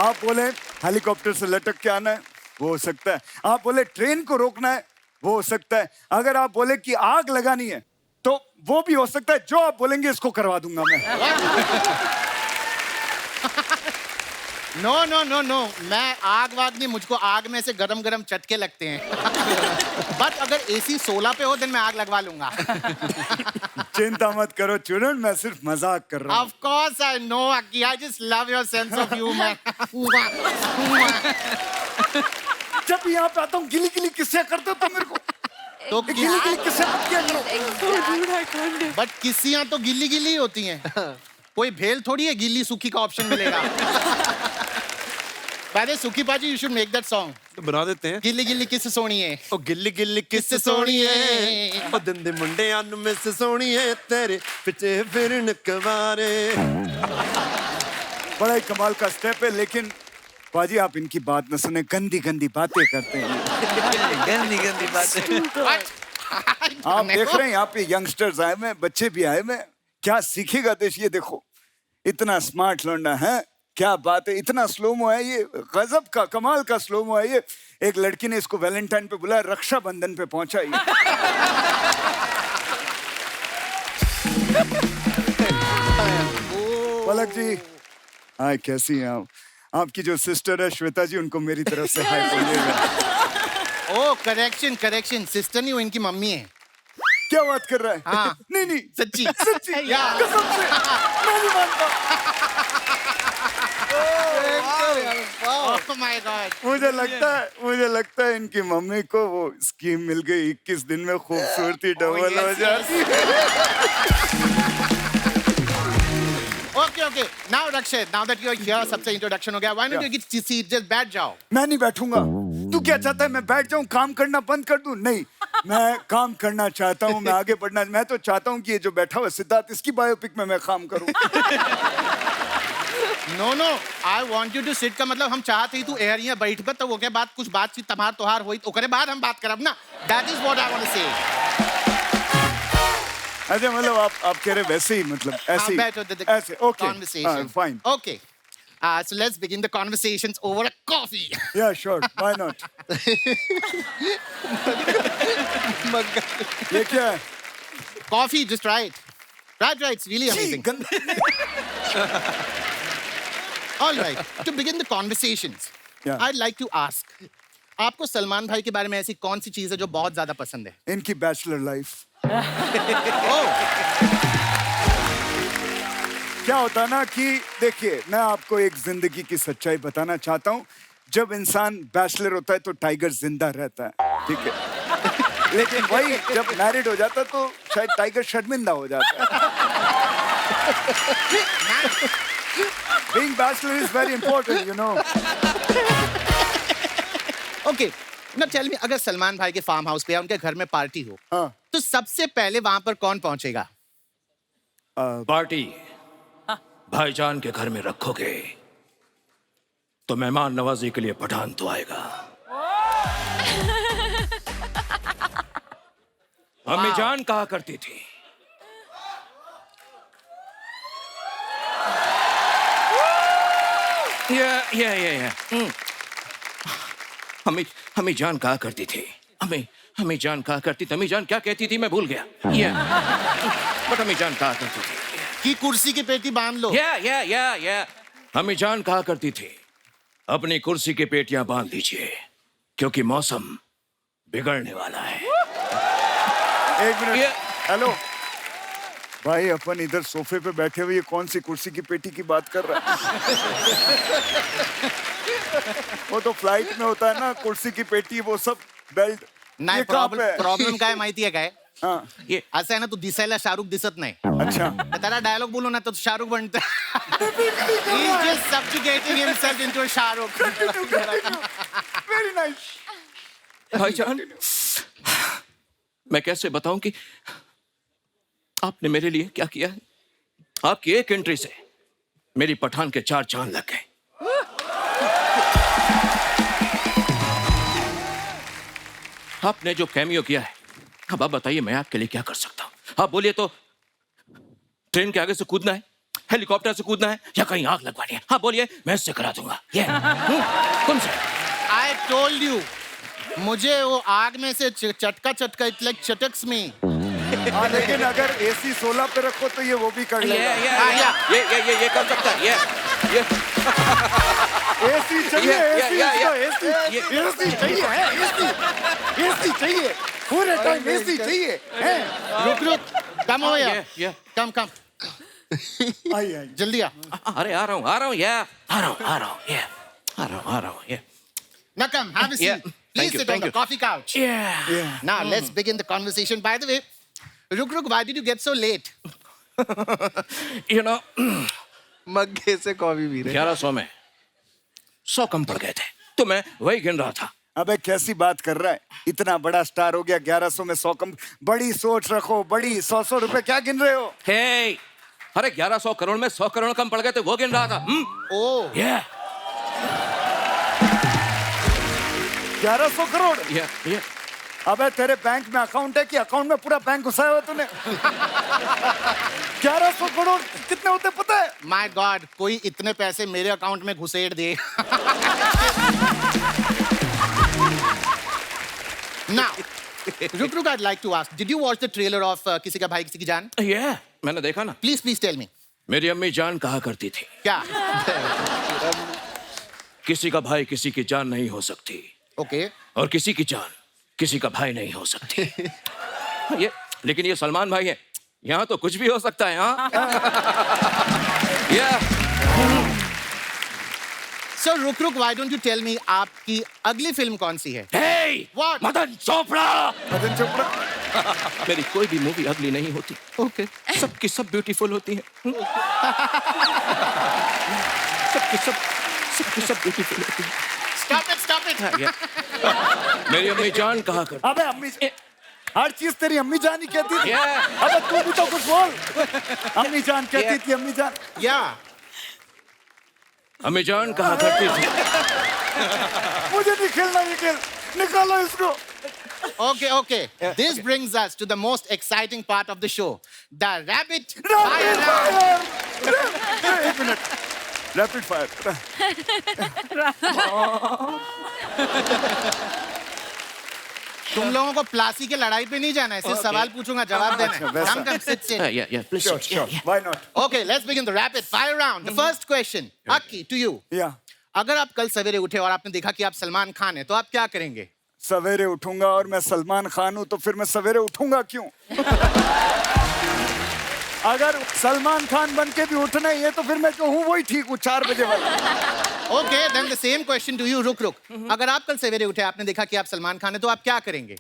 आप बोले हेलीकॉप्टर से लटक के आना है, वो हो सकता है। आप बोले ट्रेन को रोकना है, वो हो सकता है। अगर आप बोले कि आग लगानी है तो वो भी हो सकता है। जो आप बोलेंगे इसको करवा दूंगा मैं। नो, मैं आग वाग नहीं, मुझको आग में से गरम गरम चटके लगते हैं। बट अगर AC 16 पे हो दिन मैं आग लगवा लूंगा। चिंता मत करो चूरन, मैं सिर्फ मजाक कर रहा हूँ। Of course I know, Aki. I just love your sense of humor. जब यहाँ पे आता हूँ गिली गिली किस्से करते हो तो मेरे को तो गिली गिली किस्से मत किया करो। बट किस्सियाँ तो गिल्ली गिल्ली होती हैं। कोई भेल थोड़ी है गिल्ली सूखी का ऑप्शन मिलेगा। पहले सुखी पाजी, you should make that song. तो बना देते हैं। गिल्ली गिल्ली किस सोनी है, ओ गिल्ली गिल्ली किस सोनी है, ओ दंदे मुंडे अन में से सोनी है, तेरे पिछे फिरन कवारे। बड़ा ही कमाल का स्टेप है, लेकिन बाजी आप इनकी बात न सुने, गंदी गंदी बातें करते हैं। गंदी गंदी बातें। आप देख रहे हैं यहाँ पे यंगस्टर्स आए हुए हैं, बच्चे भी आए हुए हैं, क्या सीखेगा देश। ये देखो इतना स्मार्ट लौंडा है, क्या बात है, इतना स्लोमो है ये, गजब का कमाल का स्लोमो है ये। एक लड़की ने इसको वैलेंटाइन पे बुलाया, रक्षाबंधन पे पहुंचा ये। पलक जी, हाय कैसी हैं आप? आपकी जो सिस्टर है श्वेता जी, उनको मेरी तरफ से हाय बोलिएगा। ओ करेक्शन करेक्शन, सिस्टर नहीं वो इनकी मम्मी है। क्या बात कर रहा है? हाँ। नहीं नहीं सच्ची सच्ची कसम से मैं नहीं मानता। Oh my God. मुझे लगता है इनकी मम्मी को वो स्कीम मिल गई, 21 दिन में खूबसूरती डबल हो जाती है। Okay. Now Rakshit, now that you're here, सबसे introduction हो गया. Why don't you get seat? Just बैठ जाओ. मैं नहीं बैठूंगा। तू क्या चाहता है मैं बैठ जाऊं, काम करना बंद कर दूं? नहीं, मैं काम करना चाहता हूं, मैं आगे बढ़ना। मैं तो चाहता हूं कि ये जो बैठा हुआ सिद्धार्थ, इसकी बायोपिक में मैं काम करूं। No, I want you to sit का मतलब हम चाहते ही तू एयर यहाँ बैठ पर तो वो क्या बात कुछ बातचीत तमार तोहार हुई ओकरे बाद हम बात करब ना। That is what I want to say. अच्छा मतलब आप कह रहे वैसे ही, मतलब ऐसे ही, ऐसे okay conversation. Fine Okay. So let's begin the conversations over a coffee. या श्योर व्हाई नॉट। ये क्या है? Coffee, just try it. Try, it's really amazing. All right, to begin the conversations, I'd like to ask, आपको सलमान भाई के बारे में ऐसी कौन सी चीज है जो बहुत ज्यादा पसंद है? इनकी बैचलर लाइफ। क्या होता है ना कि देखिए, मैं आपको एक जिंदगी की सच्चाई बताना चाहता हूँ। जब इंसान बैचलर होता है तो टाइगर जिंदा रहता है, ठीक है, लेकिन वही जब मैरिड हो जाता है तो शायद टाइगर शर्मिंदा हो जाता है। Being bachelor is very important, you know. Okay, now tell me, अगर सलमान भाई के फार्म हाउस पे या उनके घर में पार्टी हो, तो सबसे पहले वहां पर कौन पहुंचेगा? पार्टी भाईजान के घर में रखोगे तो मेहमान नवाजी के लिए पठान तो आएगा। अम्मी जान कहा करती थी, हमें जान कहा करती थी, हमें जान कहा करती थी, हमें जान क्या कहती थी मैं भूल गया। बट हमें जान कहा करती थी कि कुर्सी की पेटी बांध लो। हमें जान कहा करती थी, अपनी कुर्सी की पेटियां बांध लीजिए क्योंकि मौसम बिगड़ने वाला है। एक मिनट, हेलो भाई, अपन इधर सोफे पे बैठे हुए, ये कौन सी कुर्सी की पेटी की बात कर रहा है? वो तो फ्लाइट में होता है ना, कुर्सी की पेटी, वो सब बेल्ट। नाही, प्रॉब्लेम काय माहिती आहे काय? ये असं आहे ना, तू दिसायला शाहरुख दिसत नाही। अच्छा, त्याला डायलॉग बोलू ना तो शाहरुख बनता। He's just subjugating himself into a Shahrukh. Very nice. भाईजान, मैं कैसे बताऊं कि आपने मेरे लिए क्या किया है? आपकी एक एंट्री से मेरी पठान के 4 चांद लग गए। आपने जो कैमियो किया है, अब आप बताइए मैं आपके लिए क्या कर सकता हूं? आप बोलिए तो ट्रेन के आगे से कूदना है, हेलीकॉप्टर से कूदना है, या कहीं आग लगवानी है? हाँ बोलिए, मैं इससे करा दूंगा। कौन सा? I told you, मुझे वो आग में से चटका इट लाइक चटक्स में। हाँ, लेकिन अगर AC 16 पे रखो तो ये वो भी कर लेगा। ये कर सकता है। ये AC चाहिए, AC चाहिए, पूरे टाइम AC चाहिए। रुक, कम हो यार, कम। आई जल्दी आ। अरे आ रहा हूँ, आ रहा हूँ। Now come, have a seat. Please sit on the coffee couch. Yeah. Now let's begin the conversation. By the way, Ruk, why did you get so late? You know, मग्गे से कॉफी पी रहे। 1100 में 100 कम पड़ गए थे, तो मैं वही गिन रहा था। अबे कैसी बात कर रहा है? इतना बड़ा स्टार हो गया, 1100 में 100 कम। बड़ी सोच रखो, बड़ी 100 रुपए क्या गिन रहे हो? Hey, अरे 1100 करोड़ में 100 करोड़ कम पड़ गए थे, वो गिन रहा था। Oh. Yeah. 1100 करोड़? ये अबे तेरे बैंक में अकाउंट है कि अकाउंट में पूरा बैंक घुसाया हुआ तूने? 1100 करोड़ कितने होते पता है? माय गॉड, कोई इतने पैसे मेरे अकाउंट में घुसेड़ दे। Now, रुक, I'd like to ask, did you watch the trailer of किसी का भाई किसी की जान? Yeah, मैंने देखा ना। Please tell me. मेरी अम्मी जान कहा करती थी, क्या? किसी का भाई किसी की जान नहीं हो सकती। Okay. और किसी की जान किसी का भाई नहीं हो सकती। ये लेकिन ये सलमान भाई है, यहाँ तो कुछ भी हो सकता है। हाँ। Yeah. So रुक, why don't you tell me आपकी अगली फिल्म कौन सी है? Hey! What? मदन चोपड़ा। मदन चोपड़ा? मेरी कोई भी मूवी अगली नहीं होती। Okay. सबकी सब ब्यूटीफुल होती है। सबकी सब ब्यूटीफुल होती है। Stop it. मेरी अम्मी जान कहा कर। अबे अम्मी, हर चीज तेरी अम्मी जान ही कहती थी। Yeah. अबे तू भी तो कुछ बोल। अम्मी जान कहती थी, अम्मी जान। Yeah. अम्मी जान कहा करती थी। मुझे नहीं खेलना, निकालो इसको। Okay. This brings us to the most exciting part of the show, the rapid Rapid fire round. fire! एक मिनट, रैपिड फायर। तुम लोगों को प्लासी के लड़ाई पे नहीं जाना है, सिर्फ सवाल पूछूंगा, जवाब देना है। वैसा। Come, sit. Yeah, please. Sure. Why not? Okay, let's begin the rapid fire round. The first question, Aki, to you. Yeah. अगर आप कल सवेरे उठे और आपने देखा कि आप सलमान खान हैं, तो आप क्या करेंगे? सवेरे उठूंगा और मैं सलमान खान हूं तो फिर मैं सवेरे उठूंगा क्यों? अगर सलमान खान बन के भी उठना ही है तो फिर मैं जो हूं वही ठीक हूं, 4 बजे वाला। Okay, then the same question to you. रुक। अगर आप कल सवेरे उठे, आपने देखा कि आप सलमान खान हैं, तो आप क्या करेंगे?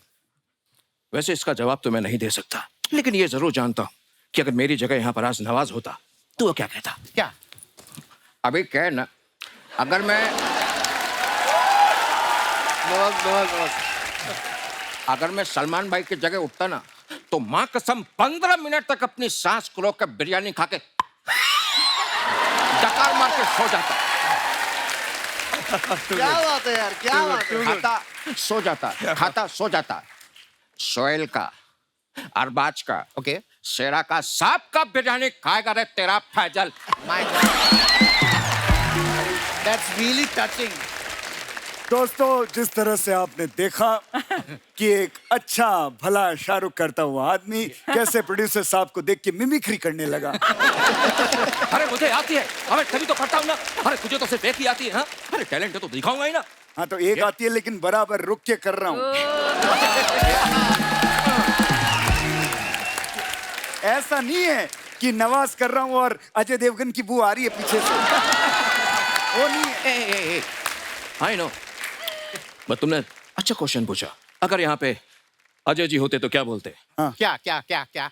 वैसे इसका जवाब तो मैं नहीं दे सकता, लेकिन ये जरूर जानता हूँ कि अगर मेरी जगह यहाँ पर आज नवाज होता तो वो क्या कहता। क्या? अभी क्या है ना, अगर मैं अगर मैं सलमान भाई की जगह उठता ना, तो माँ कसम 15 मिनट तक अपनी सांस को रोक कर बिरयानी खा के डकार मार के सो जाता। क्या बात है यार, क्या बात है। खाता सो जाता। सोहेल का, अरबाज का, Okay. शेरा का, सांप का बिरयानी खाएगा रे तेरा Faizal. My God. That's really touching. दोस्तों, जिस तरह से आपने देखा कि एक अच्छा भला शाहरुख करता हुआ आदमी कैसे प्रोड्यूसर साहब को देख के मिमिक्री करने लगा। अरे मुझे आती है, अरे तभी तो करता हूँ ना। अरे तुझे तो सिर्फ एक ही आती है। हाँ, अरे टैलेंट है तो दिखाऊंगा ही ना। हाँ तो एक आती है लेकिन बराबर रुक के कर रहा हूँ। ऐसा नहीं है कि नवाज कर रहा हूँ और अजय देवगन की बू आ रही है पीछे से। वो नहीं है। आई नो, बट तुमने अच्छा क्वेश्चन पूछा। अगर यहाँ पे अजय जी होते तो क्या बोलते? हाँ। क्या?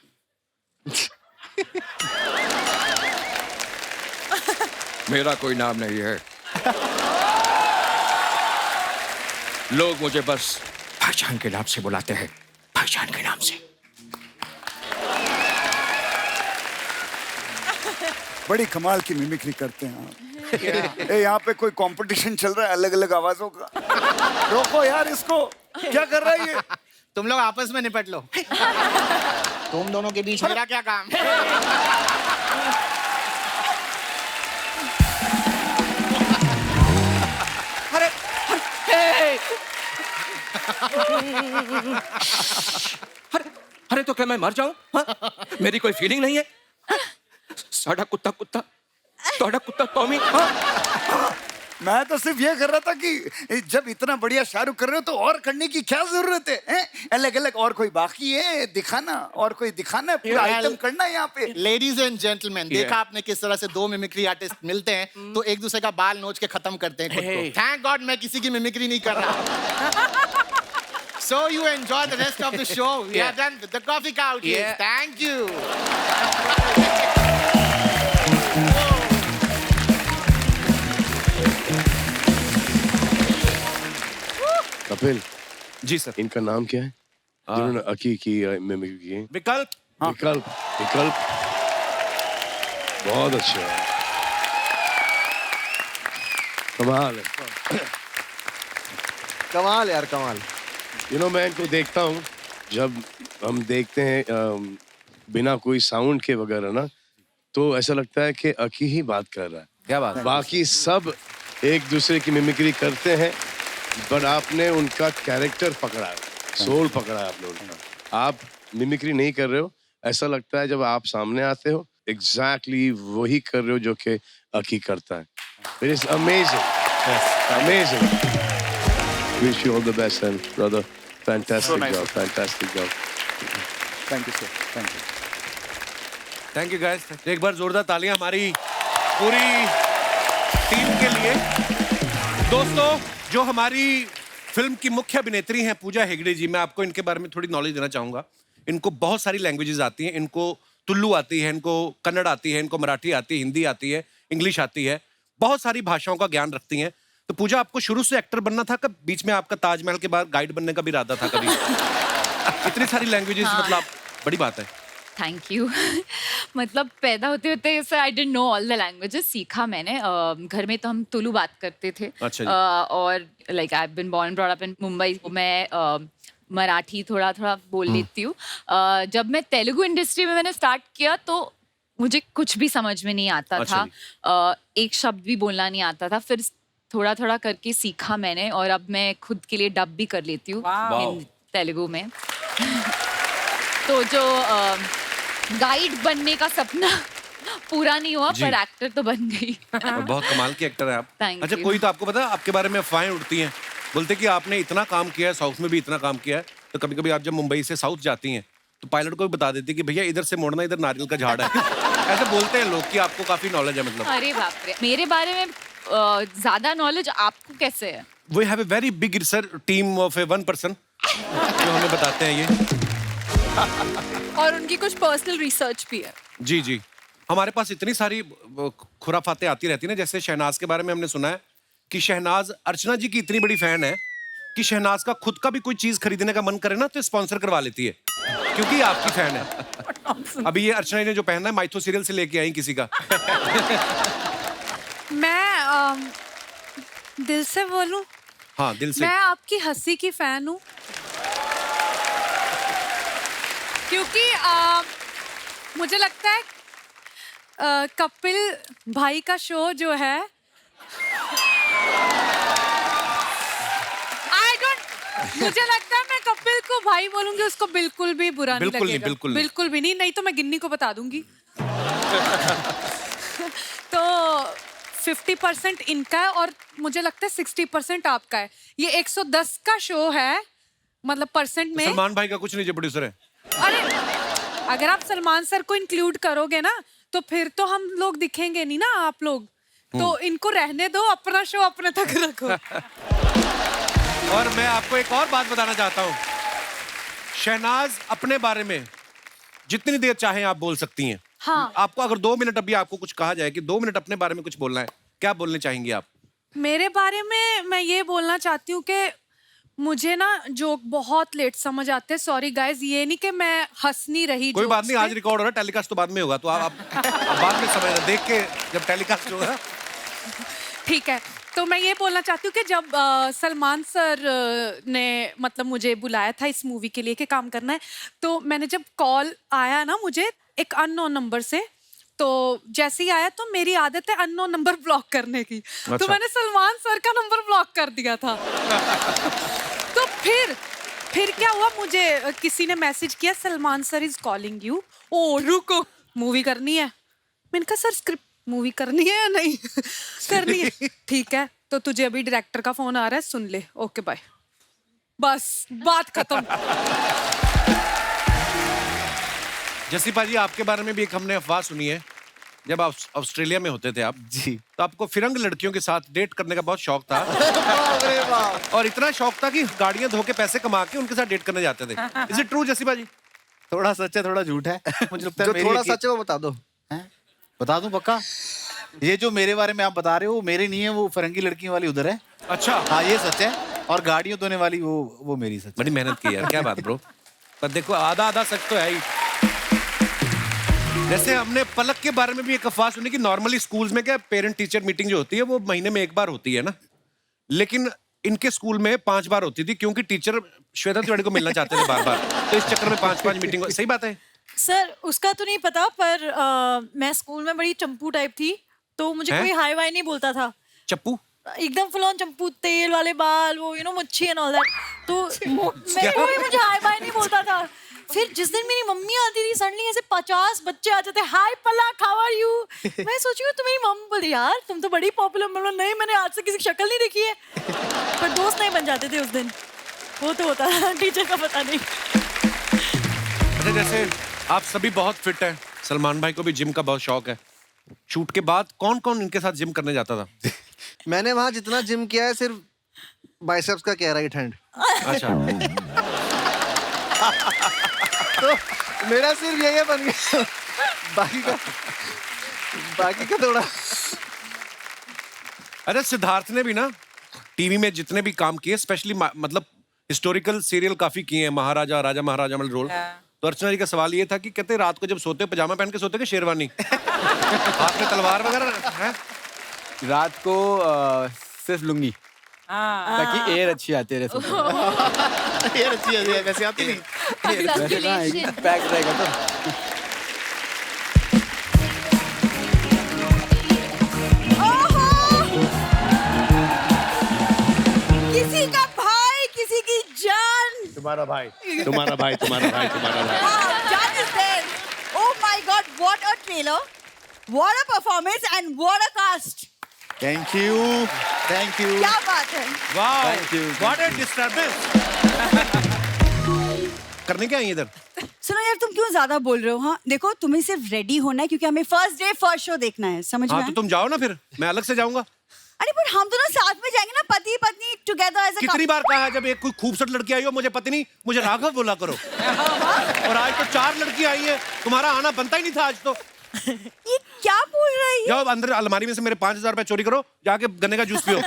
मेरा कोई नाम नहीं है। लोग मुझे बस भाईजान के नाम से बुलाते हैं, भाईजान के नाम से। बड़ी कमाल की मिमिक्री करते हैं आप। यहाँ पे कोई कंपटीशन चल रहा है अलग अलग आवाजों का। रोको यार इसको, क्या कर रहा है ये? तुम लोग आपस में निपट लो। तुम दोनों के बीच मेरा क्या काम? अरे तो क्या मैं मर जाऊं? हाँ? मेरी कोई फीलिंग नहीं है? साड़ा कुत्ता तोड़ा कुत्ता टॉमी। मैं तो सिर्फ ये कर रहा था कि जब इतना बढ़िया शाहरुख कर रहे हो तो और करने की क्या जरूरत है? अलग अलग और कोई बाकी है दिखाना, और कोई दिखाना है, पूरा आइटम करना है यहाँ पे। लेडीज एंड जेंटलमैन, देखा आपने किस तरह से 2 मिमिक्री आर्टिस्ट मिलते हैं तो एक दूसरे का बाल नोच के खत्म करते हैं खुद को। थैंक गॉड मैं किसी की मिमिक्री नहीं कर रहा। So you enjoy the rest of the show. We are done with the coffee couches. Thank you. Kapil ji sir, इनका नाम क्या है जिन्होंने अकी की मिमिक्री की है? विकल्प। विकल्प। बहुत अच्छा है, कमाल है। कमाल यार कमाल। मैं इनको देखता हूँ जब हम देखते हैं बिना कोई साउंड के वगैरह ना, तो ऐसा लगता है कि अकी ही बात कर रहा है। क्या बात है? बाकी सब एक दूसरे की मिमिक्री करते हैं, बट आपने उनका कैरेक्टर पकड़ा है, सोल पकड़ा है आपने उनका। आप मिमिक्री नहीं कर रहे हो, ऐसा लगता है जब आप सामने आते हो एग्जैक्टली वही कर रहे हो जो कि अकी करता है। It is amazing, amazing. Wish you all the best and brother, fantastic job, fantastic job. Thank you sir, thank you. Thank you guys. एक बार जोरदार तालियां हमारी पूरी टीम के लिए। दोस्तों, जो हमारी फिल्म की मुख्य अभिनेत्री हैं पूजा हेगड़े जी, मैं आपको इनके बारे में थोड़ी नॉलेज देना चाहूंगा। इनको बहुत सारी लैंग्वेजेस आती हैं। इनको तुल्लू आती है, इनको कन्नड़ आती है, इनको मराठी आती है, हिंदी आती है, इंग्लिश आती है, बहुत सारी भाषाओं का ज्ञान रखती हैं। तो पूजा, आपको शुरू से एक्टर बनना था, कब बीच में आपका ताजमहल के बाद गाइड बनने का भी इरादा था कभी? इतनी सारी लैंग्वेजेस, मतलब बड़ी बात है। Thank you. मतलब पैदा होते होते I didn't know all the languages, सीखा मैंने। घर में तो हम तुलु बात करते थे। अच्छा जी। और like I have been born and brought up in Mumbai. मैं मराठी थोड़ा थोड़ा बोल लेती हूँ। जब मैं तेलुगु इंडस्ट्री में मैंने स्टार्ट किया तो मुझे कुछ भी समझ में नहीं आता अच्छा था। एक शब्द भी बोलना नहीं आता था। फिर थोड़ा थोड़ा करके सीखा मैंने, और अब मैं खुद के लिए डब भी कर लेती हूँ तेलुगु में। तो जो गाइड बनने का सपना पूरा नहीं हुआ, पर एक्टर तो बन गई। और बहुत कमाल की एक्टर है आप। Thank अच्छा, you. कोई तो आपको पता है, आपके बारे में अफवाहें उड़ती हैं, बोलते कि आपने इतना काम किया है, साउथ में भी इतना काम किया है, तो कभी कभी आप जब मुंबई से साउथ जाती हैं तो पायलट को भी बता देती कि भैया इधर से मोड़ना, इधर नारियल का झाड़ है। ऐसे बोलते हैं लोग कि आपको काफी नॉलेज है। मतलब अरे बाप रे, मेरे बारे में ज्यादा नॉलेज आपको कैसे है? We have a very big research team of a 1 person जो हमें बताते हैं ये। और उनकी कुछ पर्सनल रिसर्च भी है। जी जी, हमारे पास इतनी सारी खुराफातें आती रहती हैं ना। जैसे शहनाज के बारे में हमने सुना है कि शहनाज अर्चना जी की इतनी बड़ी फैन है कि शहनाज का खुद का भी कोई चीज खरीदने का मन करे ना तो स्पॉन्सर करवा लेती है, क्योंकि आपकी फैन है। अभी ये अर्चना ने जो पहना है माइथो सीरियल से लेके आई किसी का। मैं दिल से बोलूं, हाँ दिल से। मैं आपकी हंसी की फैन हूँ, क्योंकि मुझे लगता है कपिल भाई का शो जो है, मुझे लगता है मैं कपिल को भाई बोलूंगी, उसको बिल्कुल भी बुरा नहीं लगेगा। बिल्कुल भी नहीं, नहीं तो मैं गिन्नी को बता दूंगी। तो 50% इनका है और मुझे लगता है 60% आपका है। ये 110 का शो है, मतलब परसेंट में। सलमान भाई का कुछ नहीं, जो प्रोड्यूसर है। अरे अगर आप सलमान सर को इंक्लूड करोगे ना तो फिर तो हम लोग दिखेंगे नहीं ना, आप लोग। तो इनको रहने दो, अपना शो अपने तक रखो। और मैं आपको एक और बात बताना चाहता हूँ, शहनाज अपने बारे में जितनी देर चाहे आप बोल सकती हैं। हाँ। आपको अगर 2 मिनट अभी आपको कुछ कहा जाए कि 2 मिनट अपने बारे में कुछ बोलना है, क्या बोलने चाहेंगी आप? मेरे बारे में मैं ये बोलना चाहती हूँ कि मुझे ना जोक बहुत लेट समझ आते हैं। सॉरी गाइस, ये नहीं कि मैं हंस नहीं रही। कोई बात नहीं, आज रिकॉर्ड हो रहा है, टेलीकास्ट तो बाद में होगा, तो आप बाद में समझना, देख के जब टेलीकास्ट होगा। ठीक है, तो मैं ये बोलना चाहती हूँ कि जब सलमान सर ने मतलब मुझे बुलाया था इस मूवी के लिए कि काम करना है, तो मैंने जब कॉल आया ना मुझे एक अननोन नंबर से, तो जैसे ही आया तो मेरी आदत है अननोन नंबर ब्लॉक करने की। अच्छा। तो मैंने सलमान सर का नंबर ब्लॉक कर दिया था। तो फिर क्या हुआ, मुझे किसी ने मैसेज किया, Salman sir is calling you. ओ रुको, मूवी करनी है। मैंने कहा सर स्क्रिप्ट मूवी करनी है या नहीं? करनी है। ठीक है, तो तुझे अभी डायरेक्टर का फोन आ रहा है, सुन ले। Okay bye. बस बात खत्म। जसी पाजी, आपके बारे में भी एक हमने अफवाह सुनी है, जब आप ऑस्ट्रेलिया में होते थे आप जी, तो आपको फिरंग लड़कियों के साथ डेट करने का बहुत शौक था। और इतना शौक था कि गाड़ियां धो के पैसे कमा के उनके साथ डेट करने जाते थे। इज इट ट्रू जसी पाजी? थोड़ा सच है, थोड़ा झूठ है। मुझे लगता है जो थोड़ा सच है वो बता दो। बता दूं पक्का? ये जो मेरे बारे में आप बता रहे हो वो मेरे नहीं है, वो फरंगी लड़कियों वाली उधर है। अच्छा। हाँ ये सच है, और गाड़ियों धोने वाली वो मेरी सच। बड़ी मेहनत की यार, क्या बात ब्रो। पर देखो आधा आधा सच तो है ही। जैसे हमने पलक के बारे में भी एक अफवाह सुनी कि नॉर्मली स्कूल्स में क्या पेरेंट टीचर मीटिंग जो होती है वो महीने में एक बार होती है ना, लेकिन इनके स्कूल में 5 बार होती थी क्योंकि टीचर श्वेता तिवारी को मिलना चाहते थे बार बार, तो इस चक्कर में 5-5 मीटिंग। सही बात है? सर उसका तो नहीं पता, पर मैं स्कूल में बड़ी चंपू टाइप थी, तो मुझे हैं? कोई हाई वाई नहीं बोलता था। चप्पू? एकदम फुल ऑन चंपू, तेल वाले बाल, वो मुच्छी एंड ऑल दैट। तो कोई मुझे हाई वाई नहीं बोलता था। फिर जिस दिन मेरी मम्मी आती थी, सडनली ऐसे 50 बच्चे आ जाते, हाय पलक, हाउ आर यू? मैं सोची हूँ, तो मेरी मम्मी बोली, यार तुम तो बड़ी पॉपुलर। मतलब नहीं, मैंने आज से किसी की शक्ल नहीं देखी है। पर दोस्त नहीं बन जाते थे उस दिन, वो तो होता है, टीचर का पता नहीं। अच्छा, जैसे आप सभी बहुत फिट हैं, सलमान भाई को भी जिम का बहुत शौक है। शूट के बाद कौन कौन इनके साथ जिम करने जाता था? मैंने वहां जितना जिम किया है सिर्फ बाइसेप्स का किया, राइट हैंड। अच्छा। तो मेरा सिर्फ यही बन गया, बाकी का थोड़ा। अरे सिद्धार्थ ने भी ना टीवी में जितने भी काम किए, स्पेशली मतलब हिस्टोरिकल सीरियल काफी किए हैं, महाराजा, राजा महाराजा वाले रोल। तो अर्चना जी का सवाल ये था कि कहते रात को जब सोते पजामा पहन के सोते कि शेरवानी? हाथ में तलवार वगैरह है? रात को सिर्फ लुंगी, ताकि एयर अच्छी आती है। एयर अच्छी है, वैसे आती नहीं। पैक रहेगा तो। किसी का भाई, किसी की जान। तुम्हारा भाई, तुम्हारा भाई, तुम्हारा भाई, तुम्हारा भाई। Jack is there. Oh my God! What a trailer! What a performance and what a cast! Thank you, thank you. क्या बात है? वाह, व्हाट अ डिस्टर्बेंस। करने क्या आई इधर? सुनो यार, तुम क्यों ज्यादा बोल रहे हो? हाँ देखो, तुम्हें सिर्फ रेडी होना है क्योंकि हमें फर्स्ट डे फर्स्ट शो देखना है, समझ में हाँ, आया? तो तुम जाओ ना, फिर मैं अलग से जाऊंगा। अरे पर हम दोनों साथ में जाएंगे ना, पति पत्नी टुगेदर एज अ कितनी बार कहा है, जब एक कोई खूबसूरत लड़की आई हो मुझे पति नहीं, मुझे राघव बोला करो। और आज तो 4 लड़की आई है, तुम्हारा आना बनता ही नहीं था आज तो। ये क्या बोल रही है? जाओ अंदर अलमारी में से मेरे 5000 रुपए चोरी करो, जाके गन्ने का जूस पियो।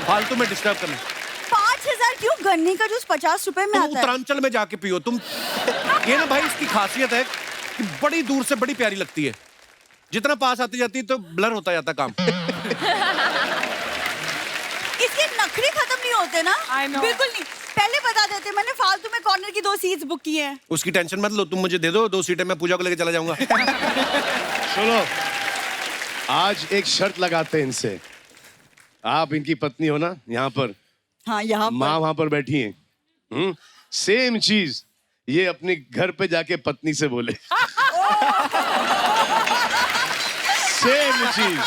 फालतू में डिस्टर्ब करना। 5000 क्यों? गन्ने का जूस 50 रुपए में तुम आता है। उत्तरांचल में जाके पियो तुम। ये ना भाई, इसकी खासियत है कि बड़ी दूर से बड़ी प्यारी लगती है, जितना पास आती जाती है तो ब्लर होता जाता काम। इसके नखरे खत्म नहीं होते ना? बिल्कुल नहीं। पहले बता देते, मैंने फालतू में कॉर्नर की 2 सीट्स बुक की हैं। उसकी टेंशन मत लो, तुम मुझे दे दो 2 सीटें, मैं पूजा को लेके चला जाऊंगा। सुनो, आज एक शर्त लगाते हैं इनसे। आप इनकी पत्नी हो ना, यहाँ पर हाँ, यहाँ माँ वहां पर बैठी है। सेम चीज ये अपने घर पे जाके पत्नी से बोले। सेम चीज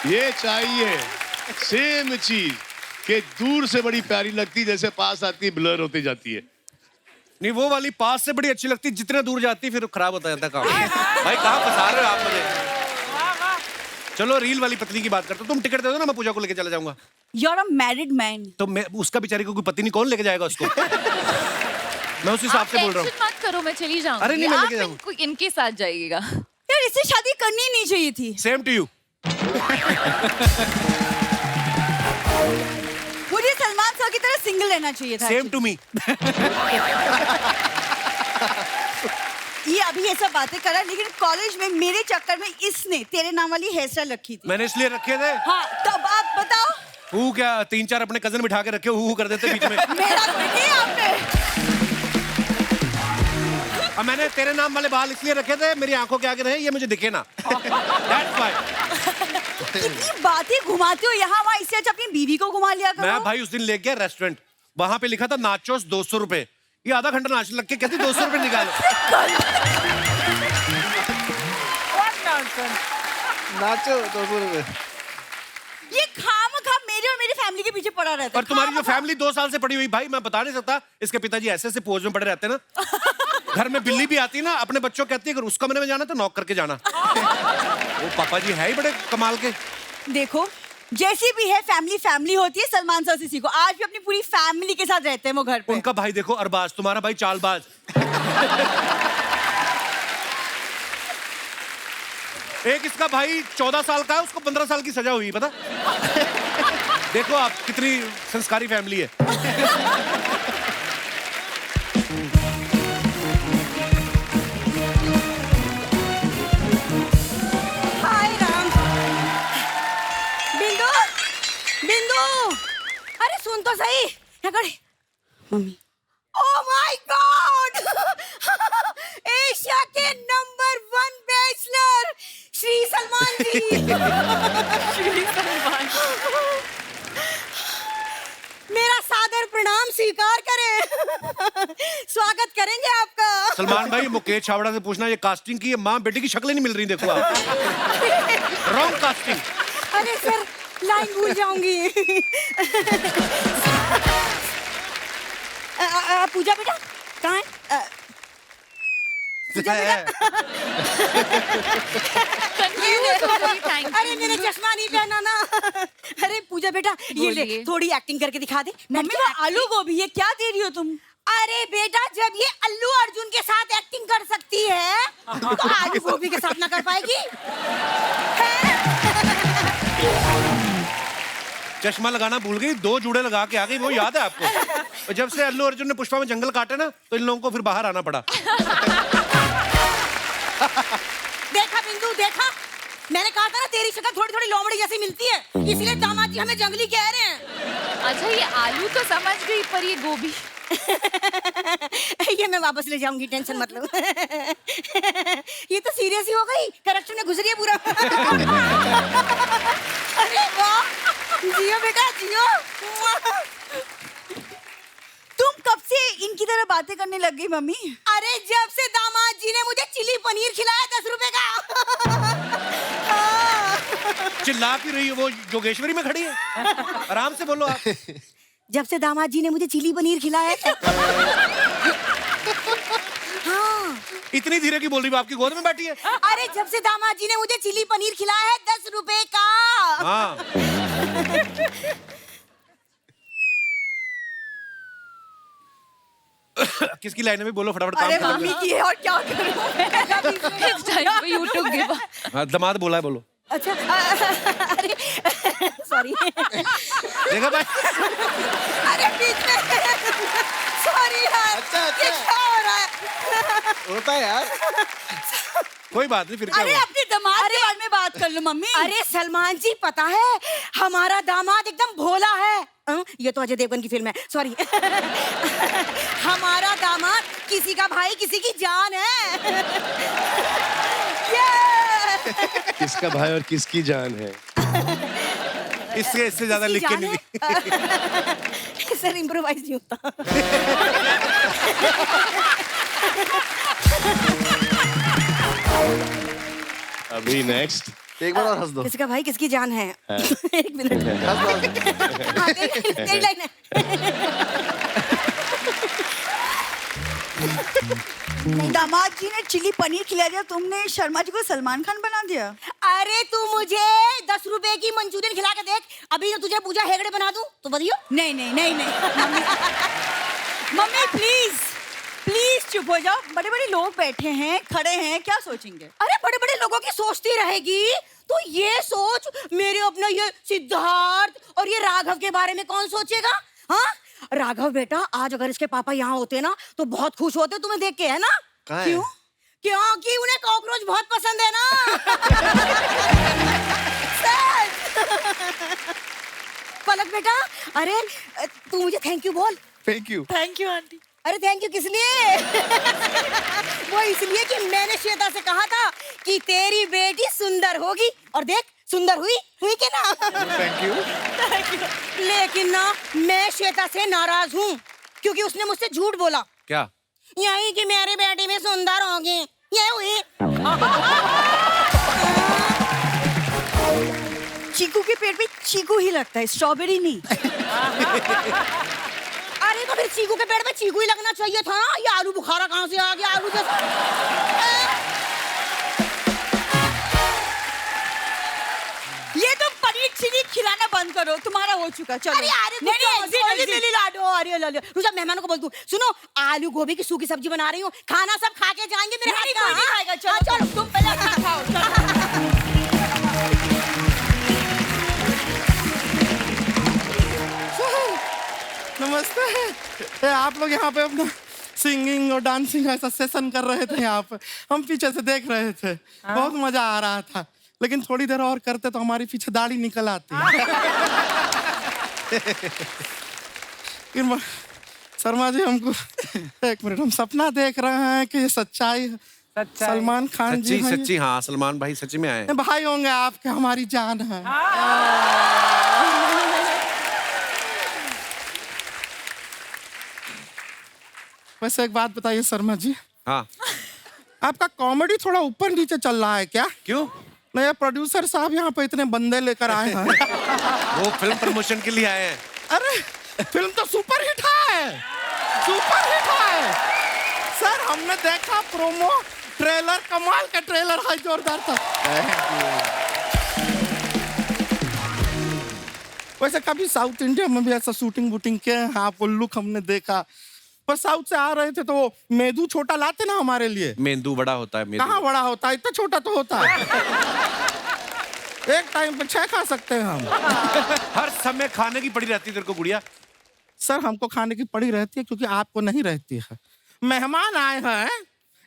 ये चाहिए, सेम चीज कि दूर से बड़ी प्यारी लगती, जैसे पास आती ब्लर होती जाती है। नहीं, वो वाली पास से बड़ी अच्छी लगती, जितने दूर जाती फिर खराब होता जाता काम। भाई कहाँ फंसा रहे हो आप मुझे? चलो रील वाली पत्नी की बात करते हो, तुम टिकट दे दो ना, मैं पूजा को लेके चला जाऊंगा। You are a married man. तो मैं उसका बेचारी को कोई पति नहीं, कौन लेके जाएगा उसको? मैं उस हिसाब से बोल रहा हूँ। टेंशन मत करो, मैं चली जाऊंगी। अरे नहीं, मैं लेके आप जाऊंगा। इनके साथ जाइएगा। यार इससे शादी करनी ही नहीं चाहिए थी। Same to you. मुझे सलमान सर की तरह सिंगल रहना चाहिए था। Same to me. ये अभी ये सब बातें करा, लेकिन कॉलेज में मेरे चक्कर में इसने तेरे नाम वाली हेयर स्टाइल रखी थी। मैंने इसलिए रखे थे। हाँ, तो अब आप बताओ। हु क्या 3-4 अपने कजन बिठा के रखे, हु कर देते बीच में। मेरा कोई नहीं आपने। अब मैंने तेरे नाम वाले बाल इसलिए रखे थे, मेरी आंखों के आगे रहे, ये मुझे दिखे ना। That's why। कितनी बातें घुमाते हो यहाँ वहाँ, इससे अच्छा अपनी बीवी को घुमा लिया करो। मैं भाई उस दिन ले गया रेस्टोरेंट, वहां पे लिखा था नाचोस 200 रुपए, ये आधा घंटा नाचने लग के कहती 200 रुपए निकालो। नाचो 200 रुपए। ये खामखा मेरे और मेरी फैमिली के पीछे पड़ा रहता है। और तुम्हारी जो फैमिली 2 साल से पड़ी हुई, भाई मैं बता नहीं सकता, इसके पिताजी ऐसे ऐसे पोज में पड़े रहते हैं ना। घर में बिल्ली भी आती है ना, अपने बच्चों को कहती है अगर उसका मैंने में जाना तो नॉक करके जाना। वो पापा जी है ही बड़े कमाल के। देखो, जैसी भी है फैमिली फैमिली होती है। सलमान सर से सीखो, आज भी अपनी पूरी फैमिली के साथ रहते हैं वो घर पे। उनका भाई देखो अरबाज, तुम्हारा भाई चालबाज। एक इसका भाई 14 साल का है, उसको 15 साल की सजा हुई, पता? देखो आप कितनी संस्कारी फैमिली है। हाय राम। बिंदु, बिंदु। तो सही। क्या करे mummy? Oh my God, Asia के नंबर 1 बैचलर श्री सलमान जी। श्री सलमान, मेरा सादर प्रणाम स्वीकार करें। स्वागत करेंगे आपका। सलमान भाई, मुकेश छाबड़ा से पूछना, ये कास्टिंग की माँ बेटी की शक्लें नहीं मिल रही, देखो आप। Wrong casting. अरे सर, लाइन भूल जाऊंगी। पूजा बेटा कहाँ है? पूजा बेटा। अरे मैंने चश्मा नहीं पहना ना। अरे पूजा बेटा, ये ले, थोड़ी एक्टिंग करके दिखा दे। मम्मी वो आलू गोभी है, क्या दे रही हो तुम? अरे बेटा, जब ये अल्लू अर्जुन के साथ एक्टिंग कर सकती है तो आलू गोभी के साथ ना कर पाएगी? चश्मा लगाना भूल गई, 2 जूड़े लगा के आ गई, वो याद है आपको? और जब से अल्लू अर्जुन ने पुष्पा में जंगल काटे ना, तो इन लोगों को फिर बाहर आना पड़ा। देखा बिंदु, देखा, मैंने कहा था ना तेरी शक्ल थोड़ी थोड़ी लोमड़ी जैसी मिलती है, इसलिए दामाद जी हमें जंगली कह रहे हैं। अच्छा, ये आलू तो समझ गई, पर ये गोभी? ये मैं वापस ले जाऊंगी, टेंशन मत लो। ये तो सीरियस ही हो गई, करेक्शन में घुस रही है पूरा। अरे वाह, जियो बेटा जियो। तुम कब से इनकी तरह बातें करने लग गई मम्मी? अरे जब से दामाद जी ने मुझे चिली पनीर खिलाया 10 रुपए का। चिल्ला क्यों रही है? वो जोगेश्वरी में खड़ी है, आराम से बोलो आप। जब से दामाद जी ने मुझे चिली पनीर खिलाया है। हाँ। इतनी धीरे की बोल रही है, आपकी गोद में बैठी है? अरे जब से दामाद जी ने मुझे चिली पनीर खिलाया है 10 रुपए का। हाँ। किसकी लाइन है भी बोलो फटाफट। अरे मम्मी की है, और क्या करूं मैं? हाँ, दामाद बोला है, बोलो। अच्छा, अरे सॉरी। देखा भाई? अरे बीच में सॉरी यार। अच्छा, ये क्या हो रहा है? होता है यार। कोई बात नहीं, फिर क्या अरे हुआ? अपने दामाद के बारे में बात कर लो मम्मी। अरे सलमान जी, पता है हमारा दामाद एकदम भोला है। ये तो अजय देवगन की फिल्म है, सॉरी। हमारा दामाद किसी का भाई किसी की जान है। किसका भाई और किसकी जान है? इससे ज्यादा लिख के नहीं दी। सर इम्प्रोवाइज नहीं होता। अभी नेक्स्ट। एक बार और हंस दो। किसका भाई किसकी जान है? एक मिनट। हाँ, तेरी लाइन है। दामाद जी ने चिली पनीर खिला दिया, तुमने शर्मा जी को सलमान खान बना दिया। अरे तू मुझे 10 रुपए की मंचूरियन खिला के देख, अभी तो तुझे पूजा हेगड़े बना दूं तो बताइयो। नहीं नहीं नहीं नहीं मम्मी प्लीज प्लीज चुप हो जाओ। बड़े बड़े लोग बैठे हैं, खड़े हैं, क्या सोचेंगे? अरे बड़े बड़े लोगों की सोचती रहेगी, तो ये सोच मेरे अपना ये सिद्धार्थ और ये राघव के बारे में कौन सोचेगा? हाँ राघव बेटा, आज अगर इसके पापा यहाँ होते ना तो बहुत खुश होते तुम्हें देख के, है ना? क्यों? क्योंकि उन्हें कॉकरोच बहुत पसंद है ना। पलक बेटा, अरे तू मुझे थैंक यू बोल। Thank you. Thank you aunty. अरे थैंक यू किस लिए? वो इसलिए कि मैंने श्वेता से कहा था कि तेरी बेटी सुंदर होगी, और देख सुंदर हुई कि ना? Thank you. लेकिन ना मैं श्वेता से नाराज हूँ, क्योंकि उसने मुझसे झूठ बोला। क्या? यही कि मेरी बेटी भी सुंदर होगी, ये हुई। चीकू के पेट में चीकू ही लगता है, स्ट्रॉबेरी नहीं। अरे तो फिर चीकू के पेट में चीकू ही लगना चाहिए था। ये आलू बुखारा कहाँ से आ गया? आलू जैसा। ये तो पनीर चिली खिलाना बंद करो, तुम्हारा हो चुका। चलो अरे नहीं लाडो, अरे लो रुजा, मेहमानों को बोल दूं, सुनो आलू गोभी की सूखी सब्जी बना रही हूँ, खाना सब खा के जाएंगे मेरे हाथ का। नहीं खाएगा, चलो तुम पहले खाओ। नमस्ते। आप लोग यहाँ पे अपना सिंगिंग और डांसिंग ऐसा सेशन कर रहे थे यहाँ पे, हम पीछे से देख रहे थे। बहुत मजा आ रहा था, लेकिन थोड़ी देर और करते तो हमारी पीछे दाढ़ी निकल आती। शर्मा जी हमको एक मिनट, हम सपना देख रहे हैं कि ये सच्चाई है। सलमान खान जी सच्ची हैं सच्ची, हाँ सलमान भाई सच्ची में आए ये भाई होंगे आपके, हमारी जान है। वैसे एक बात बताइए शर्मा जी, हाँ आपका कॉमेडी थोड़ा ऊपर नीचे चल रहा है क्या? क्यों? नहीं, प्रोड्यूसर साहब यहाँ पे इतने बंदे लेकर आए हैं। वो फिल्म प्रमोशन के लिए आए हैं। अरे फिल्म तो सुपर हिट है, सुपर हिट है सर। हमने देखा प्रोमो ट्रेलर, कमाल का ट्रेलर है, जोरदार था। वैसे कभी साउथ इंडिया में भी ऐसा शूटिंग वूटिंग किया है? हाँ, वो लुक हमने देखा, पर साउथ से आ रहे थे तो वो मेदू छोटा लाते ना हमारे लिए। मेंदू बड़ा होता है। मेंदू कहाँ बड़ा होता है, इतना छोटा तो होता है। एक टाइम पे 6 खा सकते हैं हम। हर समय खाने की पड़ी रहती है तेरे को गुड़िया। सर हमको खाने की पड़ी रहती है क्योंकि आपको नहीं रहती है। मेहमान आए हैं,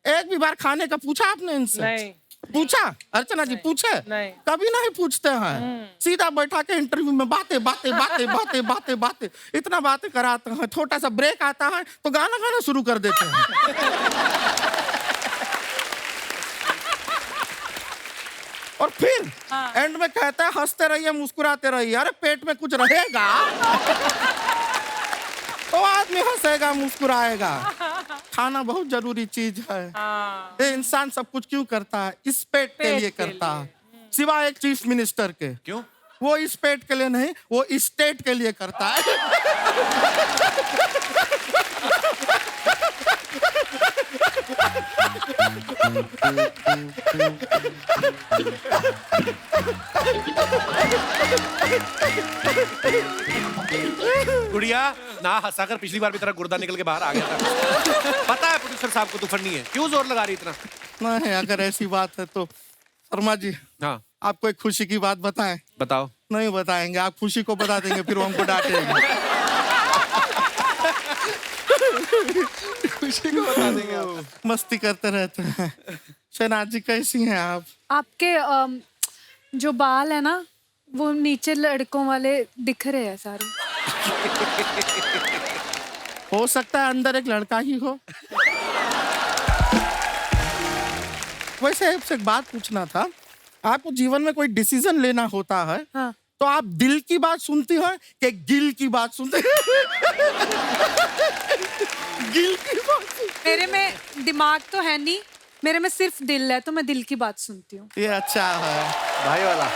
एक भी बार खाने का पूछा आपने इनसे? नहीं। पूछा? अर्चना जी पूछे? नहीं। कभी नहीं पूछते हैं, सीधा बैठा के इंटरव्यू में बातें बातें बातें बातें बातें बातें, इतना बातें कराते हैं। छोटा सा ब्रेक आता है तो गाना गाना शुरू कर देते हैं। और फिर एंड में कहता है हंसते रहिए मुस्कुराते रहिए। अरे पेट में कुछ रहेगा तो आदमी हंसेगा मुस्कुराएगा। खाना बहुत जरूरी चीज है। ये इंसान सब कुछ क्यों करता है? इस पेट के लिए करता है, सिवाय एक चीफ मिनिस्टर के। क्यों? वो इस पेट के लिए नहीं, वो इस स्टेट के लिए करता है। गुड़िया ना हंसाकर पिछली बार भी तेरा गुर्दा निकल के बाहर आ गया था। पता है प्रोड्यूसर साहब को तू फनी है, क्यों जोर लगा रही इतना? नहीं, अगर ऐसी बात है तो शर्मा जी, हाँ आपको एक खुशी की बात बताएं? बताओ। नहीं बताएंगे, आप खुशी को बता देंगे फिर वो हमको डांटेंगे। खुशी को बता देंगे आप। मस्ती करते रहते हैं। शहनाज जी कैसी हैं आप? आपके जो बाल है ना वो नीचे लड़कों वाले दिख रहे हैं सारे। हो सकता है अंदर एक लड़का ही हो। वैसे आपसे एक बात पूछना था, आपको जीवन में कोई डिसीजन लेना होता है हाँ। तो आप दिल की बात सुनती हैं कि गिल की बात सुनते हैं? गिल की बात। मेरे में दिमाग तो है नहीं, मेरे में सिर्फ दिल है, तो मैं दिल की बात सुनती हूँ। ये अच्छा है भाई वाला।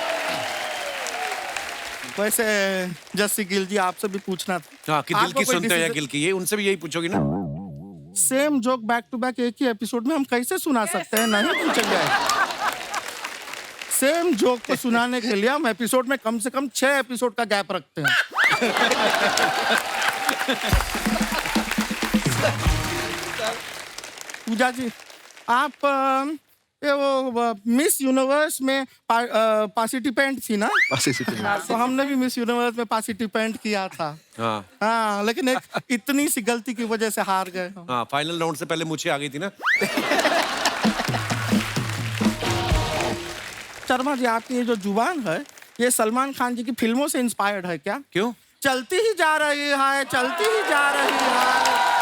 वैसे जस्सी गिल जी आपसे भी पूछना था। हाँ, कि दिल की सुनते हैं या गिल की, ये उनसे भी यही पूछोगे ना? Same joke back to back एक ही एपिसोड में हम कैसे सुना सकते हैं? नहीं पूछेंगे। सेम जोक को सुनाने के लिए हम एपिसोड में कम से कम 6 एपिसोड का गैप रखते हैं। पूजा जी, आप ये वो मिस यूनिवर्स में पार्टिसिपेंट थी ना? तो हमने भी मिस यूनिवर्स में पार्टिसिपेंट किया था। हाँ, लेकिन एक इतनी सी गलती की वजह से हार गए। हाँ, फाइनल राउंड से पहले मुझे आ गई थी ना। शर्मा जी, आपकी ये जो जुबान है ये सलमान खान जी की फिल्मों से इंस्पायर्ड है क्या? क्यों? चलती ही जा रही है, चलती ही जा रही है,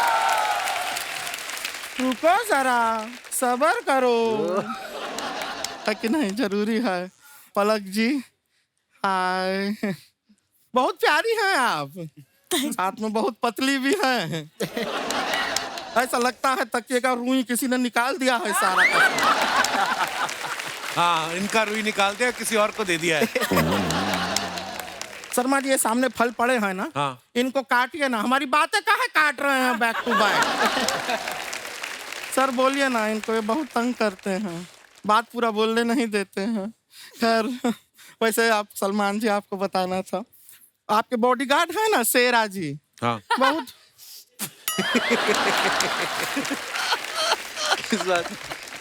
रुको जरा, सब्र करो। है कि नहीं? जरूरी है। पलक जी, हाय, बहुत प्यारी हैं आप, साथ में बहुत पतली भी हैं। ऐसा लगता है तकिए का रुई किसी ने निकाल दिया है सारा। हाँ, इनका रुई निकाल दिया, किसी और को दे दिया है। शर्मा जी, ये सामने फल पड़े हैं ना, हाँ। इनको काटिए ना। हमारी बातें काहे काट रहे हैं बैक टू बैक? सर बोलिए ना इनको, ये बहुत तंग करते हैं, बात पूरा बोलने नहीं देते हैं। खैर, वैसे आप सलमान जी, आपको बताना था, आपके बॉडीगार्ड है ना शेरा जी, हाँ। बहुत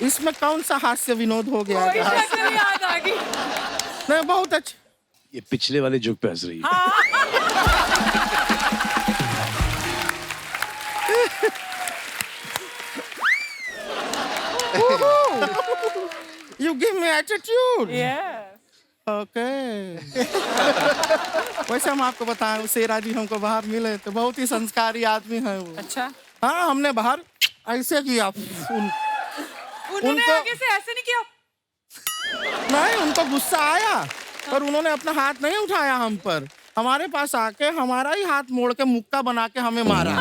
इसमें कौन सा हास्य विनोद हो गया? याद आ गई। नहीं, बहुत अच्छा। ये पिछले वाले जोक पे हंस रही है। You give me attitude. Yeah. Okay वैसे हम आपको बताएं शेरा जी हमको बाहर मिले तो बहुत ही संस्कारी आदमी है वो। अच्छा हाँ हमने बाहर ऐसे किया उन्होंने आगे से ऐसे नहीं किया नहीं उनको गुस्सा आया पर उन्होंने अपना हाथ नहीं उठाया हम पर, हमारे पास आके हमारा ही हाथ मोड़ के मुक्का बना के हमें मारा।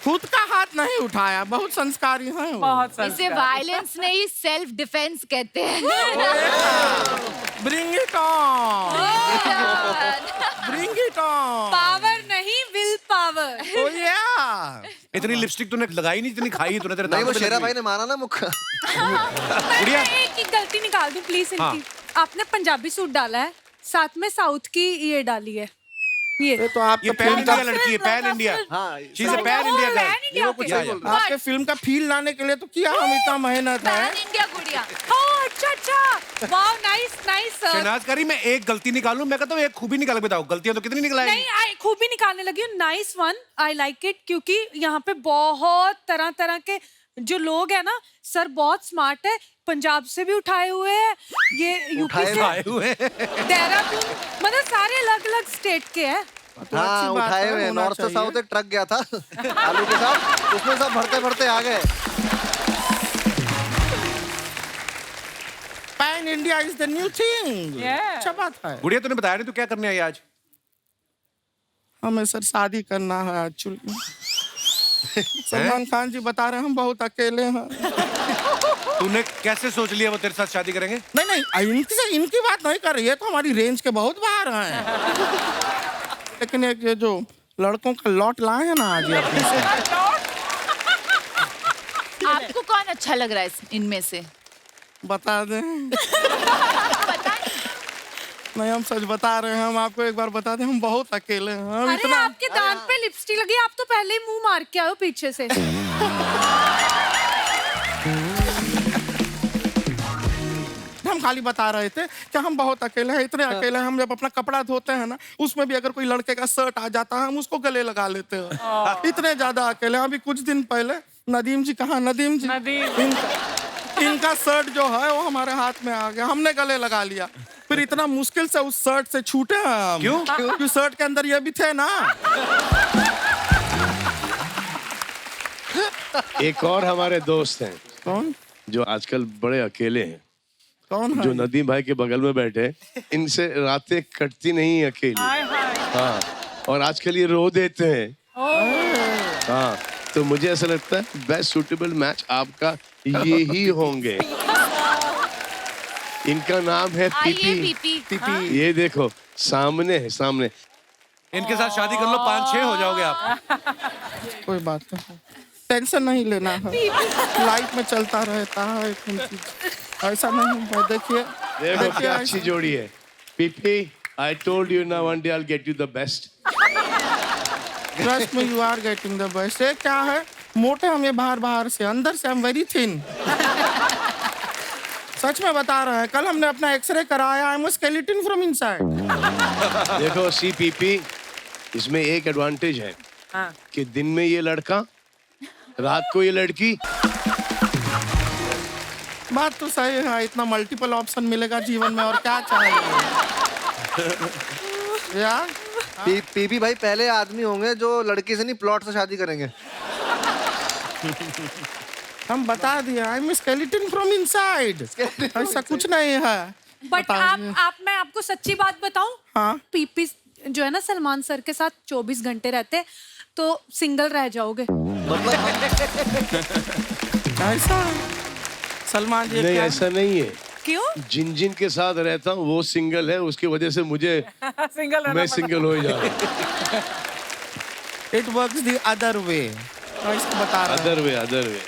खुद का हाथ नहीं उठाया, बहुत संस्कारी है वो। इसे वायलेंस नहीं सेल्फ डिफेंस कहते हैं। Bring it on, bring it on. Power नहीं विल पावर। ओ या इतनी लिपस्टिक तूने लगाई नहीं, इतनी खाई तूने, तेरे नहीं दांत वो पे शेरा लगी। भाई ने मारा ना मुक्का। गुड़िया एक ही गलती निकाल दूं प्लीज इनकी। हाँ। आपने पंजाबी सूट डाला है, साथ में साउथ की ये डाली है। ये तो आप ये पैन इंडिया लड़की है, pan India. She is a pan India girl. आपके फिल्म का फील लाने के लिए तो किया हम इतना मेहनत है। पैन इंडिया गुड़िया। ओह अच्छा अच्छा, वाओ नाइस नाइस। शहनाज करी मैं एक गलती निकालूं, मैं कहता हूं एक खूबी निकाल के बताओ, गलतियां तो कितनी निकलाएंगी। नहीं आई खूबी निकालने लगी हूँ। Nice one, I like it, क्योंकि यहाँ पे बहुत तरह तरह के जो लोग हैं ना, सर बहुत स्मार्ट है, पंजाब से भी उठाए हुए हैं, ये यूपी से आए हुए देहरादून, मतलब सारे अलग अलग स्टेट के हैं। हाँ उठाए हुए नॉर्थ से साउथ एक ट्रक गया था आलू के साथ, उसमें सब भरते भरते आ गए। Pan India is the new thing. अच्छा बात है। गुड़िया तूने बताया नहीं तू क्या करने आई आज? हमें सर शादी करना है एक्चुअली। सलमान खान जी बता रहे हैं हम बहुत अकेले हैं। तूने कैसे सोच लिया वो तेरे साथ शादी करेंगे? नहीं इनकी बात नहीं कर रही है, तो हमारी रेंज के बहुत बाहर हैं। लेकिन एक ये जो लड़कों का लॉट लाए हैं ना आज ये अपने से। आपको कौन अच्छा लग रहा है इनमें से? बता दें। नहीं हम सच बता रहे हैं, हम आपको एक बार बता दें हम बहुत अकेले हैं। हम अरे इतना आपके दांत पे लिपस्टिक लगी, आप तो पहले ही मुंह मार के आओ पीछे से। हम खाली बता रहे थे कि हम बहुत अकेले हैं, इतने अकेले हैं हम जब अपना कपड़ा धोते हैं ना, उसमें भी अगर कोई लड़के का शर्ट आ जाता है हम उसको गले लगा लेते हैं। इतने ज्यादा अकेले हैं। अभी कुछ दिन पहले नदीम जी, कहाँ नदीम जी, इनका शर्ट जो है वो हमारे हाथ में आ गया, हमने गले लगा लिया। फिर इतना मुश्किल से उस शर्ट से छूटे हैं हम। क्यों? क्योंकि शर्ट के अंदर ये भी थे ना। एक और हमारे दोस्त हैं। कौन? जो आजकल बड़े अकेले हैं। कौन है? जो नदीम भाई के बगल में बैठे, इनसे रातें कटती नहीं अकेली। हाँ और आजकल ये रो देते हैं। हाँ तो मुझे ऐसा लगता है बेस्ट सूटेबल मैच आपका ये ही होंगे। इनका नाम है पीपी। पीपी। ये देखो सामने है, सामने। इनके साथ शादी कर लो, 5-6 हो जाओगे आप। कोई बात नहीं, टेंशन नहीं लेना है, लाइफ में चलता रहता है। ऐसा नहीं है, देखिए देखो क्या अच्छी जोड़ी है। PP, I told you now one day I'll get you the best. Trust me you are getting the best. ये क्या है, मोटे हम ये बाहर से, अंदर से हम वेरी थिन। सच में बता रहे हैं, कल हमने अपना एक्सरे कराया, I am skeleton from inside. देखो CPP, इसमें एक एडवांटेज है कि दिन में ये लड़का, रात को ये लड़की। बात तो सही है, इतना मल्टीपल ऑप्शन मिलेगा जीवन में और क्या चाहिए। या पीपी भाई पहले आदमी होंगे जो लड़की से नहीं प्लॉट से शादी करेंगे। हम बता दिया, I am skeleton from inside. ऐसा कुछ नहीं है। बट आप मैं आपको सच्ची बात बताऊं, हाँ? पीपी जो है ना सलमान सर के साथ 24 घंटे रहते तो सिंगल रह जाओगे। ऐसा सलमान जी नहीं क्या? ऐसा नहीं है। क्यों? जिन जिन के साथ रहता हूँ वो सिंगल है, उसकी वजह से मुझे मैं सिंगल हो जा रहा हूँ। It works the other way. इसको बता रहा अदर वे, अदर वे।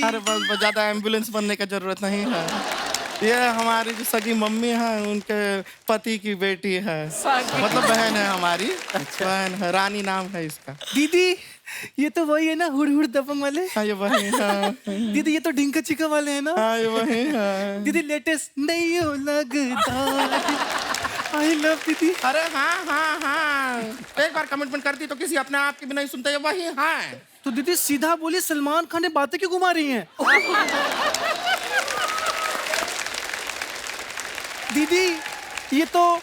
अरे बस ज्यादा एम्बुलेंस बनने का जरूरत नहीं है। ये हमारी जो सगी मम्मी है उनके पति की बेटी है, मतलब बहन है हमारी। बहन है, रानी नाम है इसका। दीदी ये तो वही है ना हुड़ हुड़ दबंग वाले? हाँ ये वही है। दीदी ये तो ढिंका चिका वाले है ना? हाँ ये वही है। दीदी लेटेस्ट नहीं हो लगता। आई लव दीदी। अरे हाँ हाँ हाँ, एक बार कमिटमेंट करती तो किसी अपने आप की भी नहीं सुनते, वही हाँ। तो दीदी सीधा बोलिए, सलमान खान ने बातें क्यों घुमा रही हैं? दीदी ये तो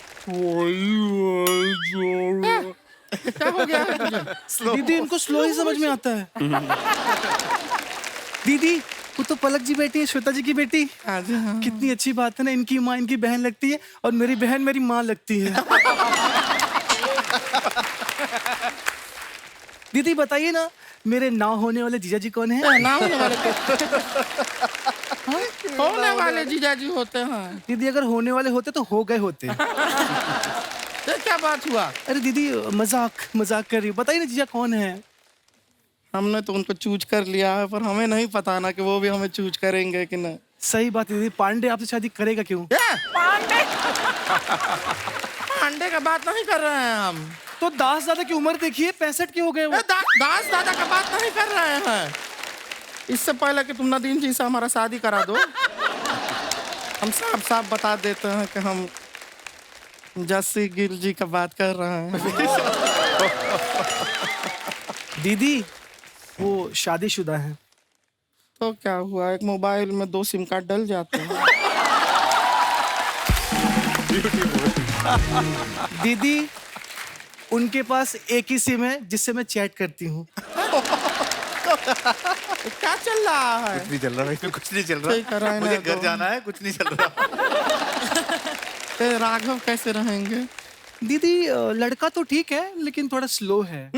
क्या हो गया है तुझे? दीदी इनको स्लो ही समझ में आता है। दीदी वो तो पलक जी बेटी है, श्वेता जी की बेटी। कितनी अच्छी बात है ना, इनकी माँ इनकी बहन लगती है और मेरी बहन मेरी माँ लगती है। दीदी बताइए ना, मेरे ना होने वाले जीजा जी कौन है? ना होने वाले होने वाले जीजा जी होते हैं। दीदी अगर होने वाले होते तो हो गए होते। ये क्या बात हुआ? अरे दीदी मजाक कर रही हूँ, बताइए ना जीजा कौन है? हमने तो उनको चूज कर लिया है, पर हमें नहीं पता ना कि वो भी हमें चूज करेंगे कि नहीं। सही बात है दीदी, पांडे आपसे शादी करेगा क्यों? पांडे का बात नहीं कर रहे हैं हम। तो दास दादा की उम्र देखिए, 65 के हो गए वो। दास दादा का बात नहीं कर रहे हैं। इससे पहले कि तुम नदीम जी से हमारा शादी करा दो, हम साफ साफ बता देते हैं कि हम जस्सी गिल जी का बात कर रहे हैं। दीदी वो शादीशुदा है। तो क्या हुआ, एक मोबाइल में 2 सिम कार्ड डल जाते हैं। दीदी उनके पास एक ही सिम है जिससे मैं चैट करती हूँ। क्या चल रहा है? कुछ नहीं चल रहा भाई, कुछ नहीं चल ठीक है, रहा। रहने मुझे दो। घर जाना है, कुछ नहीं चल रहा। राघव कैसे रहेंगे? दीदी लड़का तो ठीक है लेकिन थोड़ा स्लो है।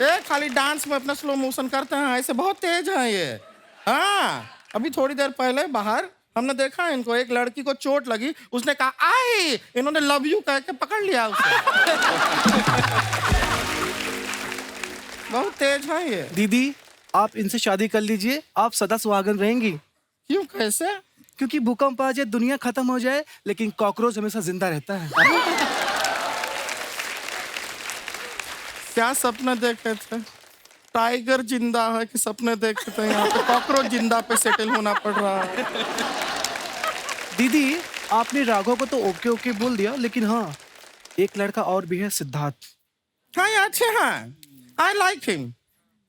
ये खाली डांस में अपना स्लो मोशन करते हैं, ऐसे बहुत तेज है ये। हाँ, अभी थोड़ी देर पहले बाहर हमने देखा इनको, एक लड़की को चोट लगी, उसने कहा आई, इन्होंने लव यू कह के पकड़ लिया उसे। बहुत तेज है ये। दीदी आप इनसे शादी कर लीजिए, आप सदा सुहागन रहेंगी। क्यों, कैसे? क्योंकि भूकंप आ जाए, दुनिया खत्म हो जाए, लेकिन कॉकरोच हमेशा जिंदा रहता है। क्या सपने देखे थे? टाइगर जिंदा है कि सपने देखे थे? यहाँ पे कॉकरोच जिंदा पे सेटल होना पड़ रहा है। दीदी आपने राघव को तो ओके ओके बोल दिया, लेकिन हाँ एक लड़का और भी है, सिद्धार्थ। हाँ ये अच्छे हैं, आई लाइक हिम,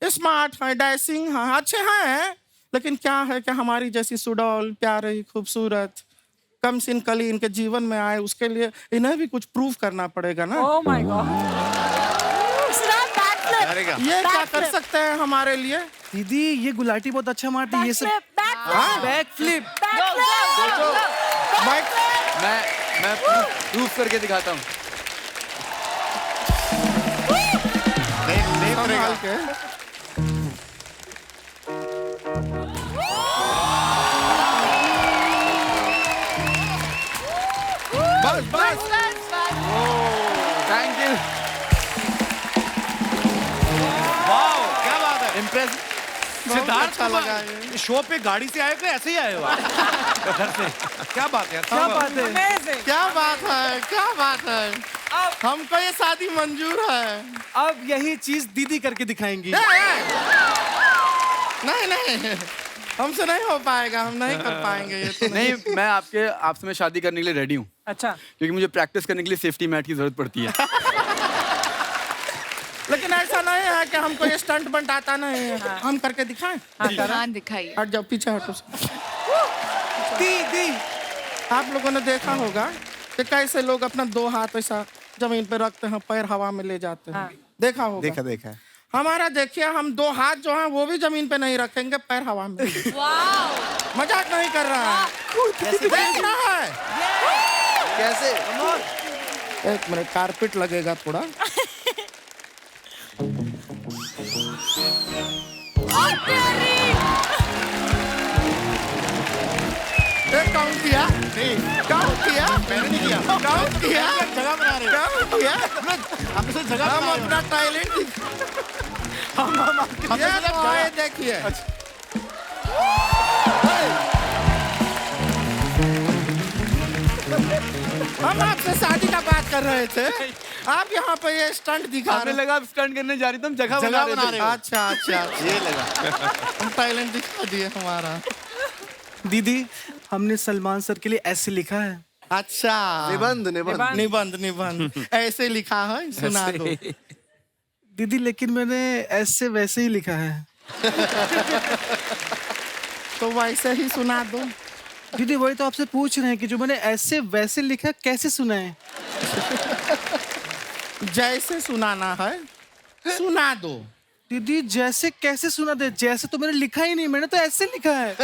स्मार्ट है, डैशिंग है, अच्छे हैं। लेकिन क्या है कि हमारी जैसी सुडौल, प्यारी, खूबसूरत, कम सिन कली इनके जीवन में आए, उसके लिए इन्हें भी कुछ प्रूव करना पड़ेगा ना। Oh my God. ये क्या कर सकते हैं हमारे लिए? दीदी ये गुलाटी बहुत अच्छा मारती है, ये सब बैक फ्लिप। मैं प्रूफ करके दिखाता हूँ। नहीं संभाल के। बस बस। Thank you. वाओ क्या बात है, इम्प्रेस। सिद्धार्थ अच्छा लगा ये। शो पे गाड़ी से आए थे, ऐसे ही आए हो आप? घर से? क्या बात है, क्या बात है? क्या बात है, क्या बात है? हमको ये शादी मंजूर है। अब यही चीज दीदी करके दिखाएंगी। नहीं नहीं, हमसे नहीं हो पाएगा, हम नहीं कर पाएंगे ये तो। नहीं, मैं आपसे मैं शादी करने के लिए रेडी हूँ। अच्छा। क्योंकि मुझे प्रैक्टिस करने के लिए सेफ्टी मैट की जरूरत पड़ती है। लेकिन ऐसा नहीं है कि हमको ये स्टंट बंट आता नहीं है। हम करके दिखाएं? हाँ दिखाइए। हट जाओ, पीछे हटो। दी आप लोगों ने देखा होगा कि कैसे लोग अपना 2 हाथ ऐसा जमीन पे रखते हैं, पैर हवा में ले जाते हैं। देखा होगा? देखा। हमारा देखिए, हम 2 हाथ जो हैं वो भी जमीन पे नहीं रखेंगे, पैर हवा में। मजाक नहीं कर रहा है, देख रहा है। कैसे? एक मिनट, कारपेट लगेगा थोड़ा। काउंट किया? नहीं। काउंट किया? मैंने नहीं किया। काउंट किया? जगह बना रहे हो। काउंट किया? आपसे जगह हम अपना टैलेंट ये देखिए। हम आपसे शादी का बात कर रहे थे, आप यहाँ पे ये स्टंट दिखा रहे। लगा आप स्टंट करने जा रही थी, हम जगह बना रहे थे। अच्छा ये लगा। हम टैलेंट दिखा दिए हमारा। दीदी हमने सलमान सर के लिए ऐसे लिखा है। अच्छा निबंध निबंध निबंध निबंध ऐसे लिखा है, सुना दो। दीदी लेकिन मैंने ऐसे वैसे ही लिखा है। तो वैसे ही सुना दो। दीदी वही तो आपसे पूछ रहे हैं कि जो मैंने ऐसे वैसे लिखा कैसे सुना है? जैसे सुनाना है सुना दो। दीदी जैसे कैसे सुना दे? जैसे तो मैंने लिखा ही नहीं, मैंने तो ऐसे लिखा है।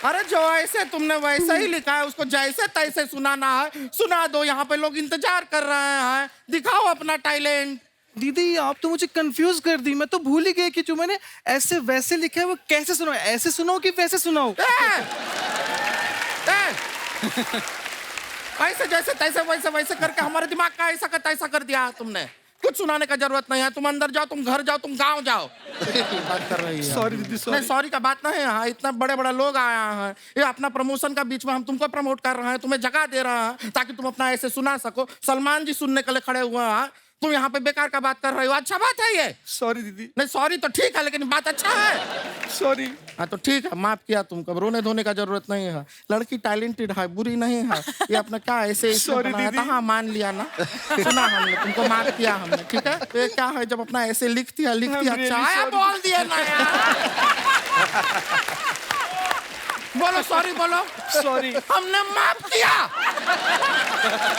अरे जो ऐसे तुमने वैसे ही लिखा है उसको जैसे तैसे सुनाना है, सुना दो। यहाँ पे लोग इंतजार कर रहे हैं, दिखाओ अपना टैलेंट। दीदी आप तो मुझे कंफ्यूज कर दी, मैं तो भूल ही गई कि जो मैंने ऐसे वैसे लिखा है वो कैसे सुनाओ, ऐसे सुनाओ कि वैसे सुनाओ? ऐसे जैसे तैसे वैसे वैसे करके हमारे दिमाग का ऐसा का तैसा कर दिया है तुमने। कुछ सुनाने का जरूरत नहीं है, तुम अंदर जाओ, तुम घर जाओ, तुम गांव जाओ। बात कर रही है। सॉरी दीदी नहीं सॉरी का बात नहीं है, इतना बड़े बड़े लोग आया हैं, ये अपना प्रमोशन का बीच में हम तुमको प्रमोट कर रहे हैं, तुम्हें जगह दे रहे हैं ताकि तुम अपना ऐसे सुना सको। सलमान जी सुनने के लिए खड़े हुए हैं, तुम यहाँ पे बेकार का बात कर रहे हो। अच्छा बात है ये? सॉरी दीदी। नहीं सॉरी तो ठीक है, लेकिन बात अच्छा है। सॉरी। हाँ तो ठीक है, माफ किया तुमको, रोने धोने का जरूरत नहीं है। लड़की टैलेंटेड है, बुरी नहीं है। ये अपना क्या ऐसे Sorry, दीदी। हाँ मान लिया ना, सुना हमने, तुमको माफ किया हमने, ठीक है। तो ये क्या है, जब अपना ऐसे लिखती है अच्छा आया, बोल दिया ना यार। बोलो सॉरी, बोलो सॉरी। हमने माफ किया,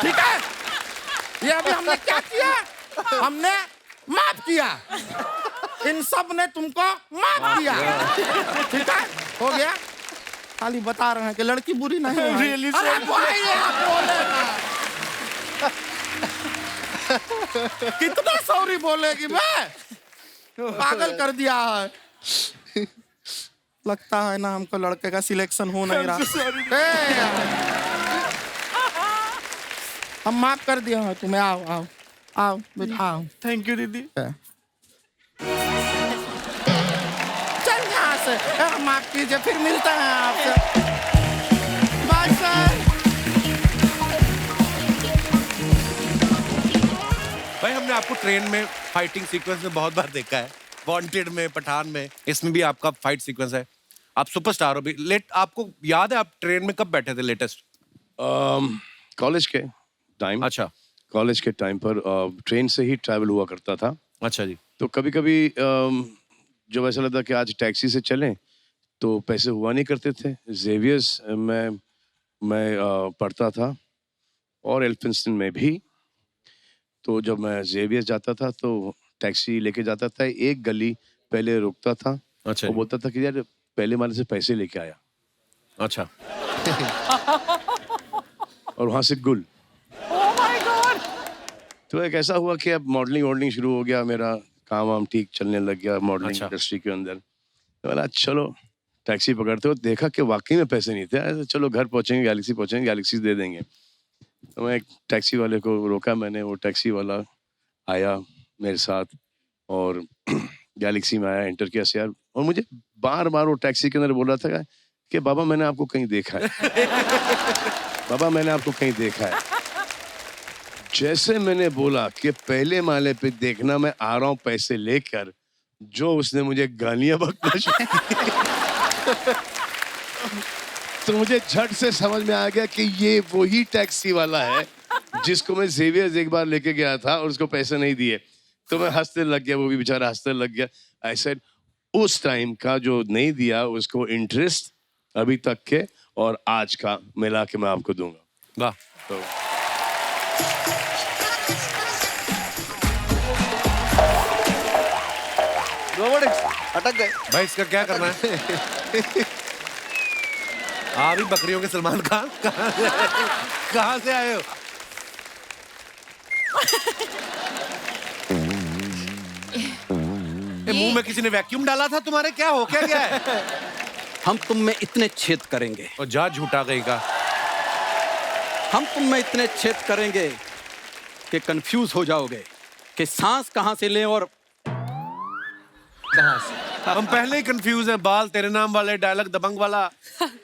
ठीक है। ये अभी हमने क्या किया, हमने माफ किया। इन सब ने तुमको माफ किया, ठीक है, हो गया। खाली बता रहे हैं कि लड़की बुरी नहीं है। Really अरे भाई आप बोलेगा, कितना सॉरी बोलेगी मैं, पागल कर दिया है। लगता है ना हमको लड़के का सिलेक्शन हो नहीं रहा। हम माफ कर दिया है तुम्हें, आओ आओ आओ बेटा आओ। थैंक यू दीदी। चल यहाँ से, माफ कीजिए, फिर मिलते हैं आपसे। Bye sir. भाई हमने आपको ट्रेन में फाइटिंग सीक्वेंस में बहुत बार देखा है, वांटेड में, पठान में, इसमें भी आपका फाइट सीक्वेंस है। आप सुपरस्टार हो भी। आपको याद है आप ट्रेन में कब बैठे थे लेटेस्ट? कॉलेज के टाइम। अच्छा। कॉलेज के टाइम पर ट्रेन से ही ट्रैवल हुआ करता था। अच्छा जी। तो कभी कभी जब ऐसा लगता कि आज टैक्सी से चलें तो पैसे हुआ नहीं करते थे। जेवियर्स में मैं पढ़ता था और एल्फिंस्टन में भी। तो जब मैं जेवियर्स जाता था तो टैक्सी लेके जाता था, एक गली पहले रुकता था। अच्छा। वो बोलता था कि यार पहले वाले से पैसे लेके आया। अच्छा। और वहां से गुल। तो एक ऐसा हुआ कि अब मॉडलिंग शुरू हो गया, मेरा काम वाम ठीक चलने लग गया मॉडलिंग इंडस्ट्री के अंदर। तो बोला चलो टैक्सी पकड़ते हो, देखा कि वाकई में पैसे नहीं थे। ऐसे चलो घर पहुंचेंगे, गैलेक्सी पहुंचेंगे, गैलेक्सी दे देंगे। तो मैं एक टैक्सी वाले को रोका मैंने, वो टैक्सी वाला आया मेरे साथ और गैलेक्सी में आया, एंटर किया शेयर। और मुझे बार बार वो टैक्सी के अंदर बोल रहा था कि बाबा मैंने आपको कहीं देखा है, बाबा मैंने आपको कहीं देखा है। जैसे मैंने बोला कि पहले माले पे देखना, मैं आ रहा हूँ पैसे लेकर, जो उसने मुझे गालियां बकना शुरू की। तो मुझे झट से समझ में आ गया कि ये वही टैक्सी वाला है जिसको मैं जेवियर्स एक बार लेके गया था और उसको पैसे नहीं दिए। तो मैं हंसने लग गया, वो भी बेचारा हंसने लग गया। आई सेड उस टाइम का जो नहीं दिया उसको इंटरेस्ट अभी तक के और आज का मिला के मैं आपको दूंगा। वाह। तो अटक गए भाई, इसका क्या करना है? आप भी बकरियों के सलमान खान कहाँ से आए हो? मुंह में किसी ने वैक्यूम डाला था तुम्हारे? क्या हो क्या गया है? हम तुम में इतने छेद करेंगे। और जा झूठा गई का। हम तुम में इतने छेद करेंगे कि कंफ्यूज हो जाओगे कि सांस कहां से लें और कहां से। हम पहले ही कंफ्यूज हैं। बाल तेरे नाम वाले, डायलॉग दबंग वाला,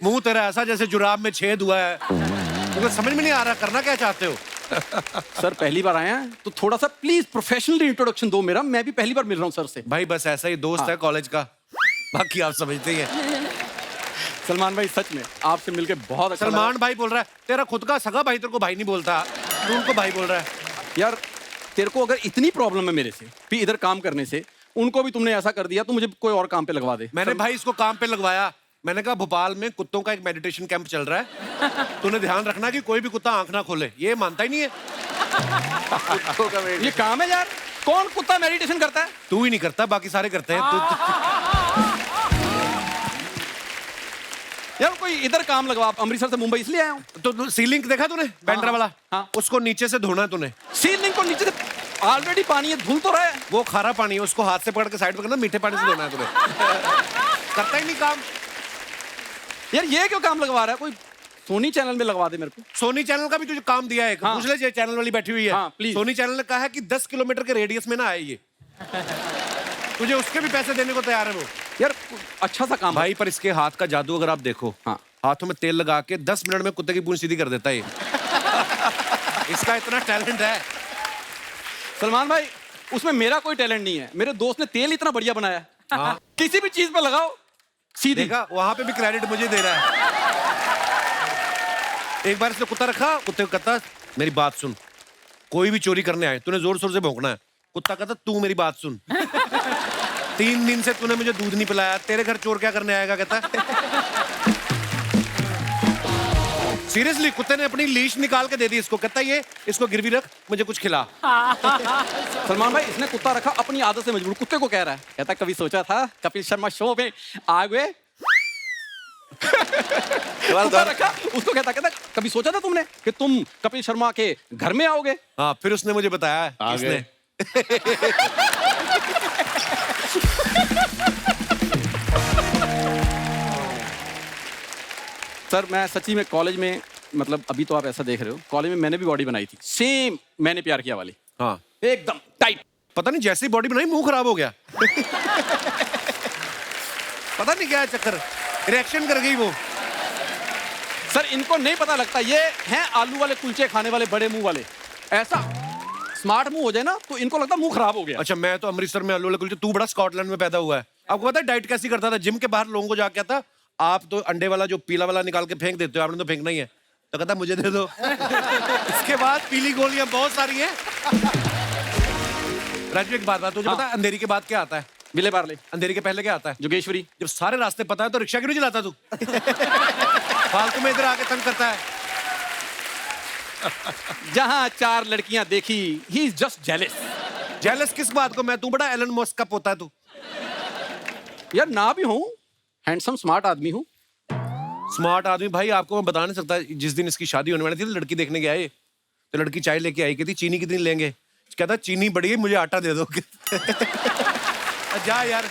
मुंह तेरा ऐसा जैसे जुराब में छेद हुआ है। तो समझ में नहीं आ रहा करना क्या चाहते हो। सर पहली बार आए हैं तो थोड़ा सा प्लीज प्रोफेशनली इंट्रोडक्शन दो मेरा। मैं भी पहली बार मिल रहा हूँ सर से। भाई बस ऐसा ही दोस्त है कॉलेज का, बाकी आप समझते ही हैं। सलमान भाई सच में आपसे मिलके बहुत अच्छा सलमान लगा। भाई बोल रहा है, तेरा खुद का सगा भाई तेरे को भाई नहीं बोलता, तू उनको भाई बोल रहा है। यार तेरे को अगर इतनी प्रॉब्लम है मेरे से भी इधर काम करने से, उनको भी तुमने ऐसा कर दिया, तो मुझे कोई और काम पे लगवा दे। मैंने भाई इसको काम पे लगवाया। मैंने कहा भोपाल में कुत्तों का एक मेडिटेशन कैंप चल रहा है, तूने ध्यान रखना कि कोई भी कुत्ता आंख ना खोले। ये मानता ही नहीं है। कुत्तों का ये काम है यार, कौन कुत्ता मेडिटेशन करता है? तू ही नहीं करता, बाकी सारे करते हैं। तू यार कोई इधर काम लगवा। अमृतसर से मुंबई इसलिए आया हूँ। तो सीलिंग देखा तूने बैंड्रा वाला? हाँ। उसको नीचे से धोना है तूने। सीलिंग को नीचे से ऑलरेडी पानी है, धुल तो रहा है। वो खारा पानी है, उसको हाथ से पकड़ के साइड पे करना, मीठे पानी से धोना है तूने। करता ही नहीं काम। यार ये क्यों काम लगवा रहा है? कोई सोनी चैनल में लगवा दे मेरे को। सोनी चैनल का भी तुझे काम दिया है। हाँ। पूछ ले, चैनल वाली बैठी हुई है। हाँ, प्लीज। सोनी चैनल ने कहा है कि 10 किलोमीटर के रेडियस में ना आए ये। तुझे उसके भी पैसे देने को तैयार है वो। यार अच्छा सा काम भाई, पर इसके हाथ का जादू अगर आप देखो, हाँ। हाथों में तेल लगा के 10 मिनट में कुत्ते की पूंछ सीधी कर देता है ये। इसका इतना टैलेंट है। सलमान भाई उसमें मेरा कोई टैलेंट नहीं है, मेरे दोस्त ने तेल इतना बढ़िया बनाया है। हाँ। किसी भी चीज पे लगाओ सीधी। देखा, वहां पे भी क्रेडिट मुझे दे रहा है। एक बार इसने कुत्ता रखा, कुत्ते को कहता मेरी बात सुन, कोई भी चोरी करने आए तूने जोर शोर से भौंकना है। कुत्ता कहता तू मेरी बात सुन, 3 दिन से तूने मुझे दूध नहीं पिलाया, तेरे घर चोर क्या करने आएगा? कहता सीरियसली, कुत्ते ने अपनी लीश निकाल के दे दी इसको। कहता ये इसको गिरवी रख, मुझे कुछ खिला। सलमान भाई इसने कुत्ता रखा अपनी आदत से मजबूर। कुत्ते को कह रहा है, कहता कभी सोचा था कपिल शर्मा शो में आ गए। कुत्ता रखा, उसको कहता कभी सोचा था तुमने कि तुम कपिल शर्मा के घर में आओगे? हाँ, फिर उसने मुझे बताया किसने। सर मैं सच्ची में कॉलेज में, मतलब अभी तो आप ऐसा देख रहे हो, कॉलेज में मैंने भी बॉडी बनाई थी, सेम मैंने प्यार किया वाली। हाँ, एकदम टाइट। पता नहीं जैसी बॉडी बनाई मुंह खराब हो गया। पता नहीं क्या चक्कर, रिएक्शन कर गई वो। सर इनको नहीं पता लगता, ये हैं आलू वाले कुलचे खाने वाले बड़े मुंह वाले। ऐसा स्मार्ट मुंह हो जाए ना तो इनको लगता मुंह खराब हो गया। अच्छा, मैं तो अमृतसर में आलू वाले कुलचे, तू बड़ा स्कॉटलैंड में पैदा हुआ है। आपको पता है डाइट कैसी करता था? जिम के बाहर लोगों को जाके आता, आप तो अंडे वाला जो पीला वाला निकाल के फेंक देते हो, आपने तो फेंकना ही है, तो कहता मुझे दे दो। इसके बाद पीली गोलियां बहुत सारी हैं। राजू एक बात तुझे पता है अंधेरी के बाद क्या आता है? विले पार्ले। अंधेरी के पहले क्या आता है? जोगेश्वरी। जब सारे रास्ते पता है तो रिक्शा क्यों नहीं चलाता तू? फालतू में इधर आके तंग करता है। जहां 4 लड़कियां देखी, he is just jealous. Jealous किस बात को? मैं, तू बड़ा एलन मस्क का पोता है तू। यार ना भी हूं, हैंडसम स्मार्ट आदमी हूं। स्मार्ट आदमी भाई, आपको मैं बता नहीं सकता। जिस दिन इसकी शादी होने वाली थी, लड़की देखने के आए, तो लड़की चाय लेके आई, कहती चीनी कितनी लेंगे? कहता चीनी बढ़ी है, मुझे आटा दे दो। जा यार।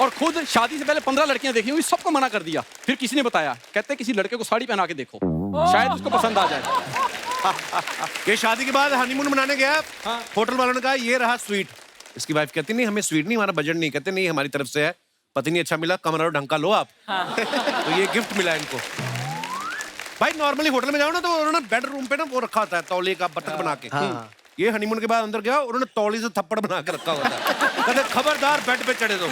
और खुद शादी से पहले 15 लड़कियां देखी हुई, सबको मना कर दिया। फिर किसी ने बताया, कहते किसी लड़के को साड़ी पहना के देखो, शायद उसको पसंद आ जाए। ये शादी के बाद हनीमून मनाने गया, होटल वालों ने कहा ये रहा स्वीट। इसकी वाइफ कहती नहीं हमें स्वीट नहीं, हमारा बजट नहीं। कहते नहीं हमारी तरफ से है, पता नहीं अच्छा मिला, कमरा ढंग का लो आप। तो ये गिफ्ट मिला इनको। भाई नॉर्मली होटल में जाओ ना तो उन्होंने बेडरूम पे ना वो रखा होता है तौलिए का बतख बना के। ये हनीमून के बाद अंदर गया, उन्होंने तौली से थप्पड़ बना के रखा होता है। कहते खबरदार बेड पे चढ़े दो।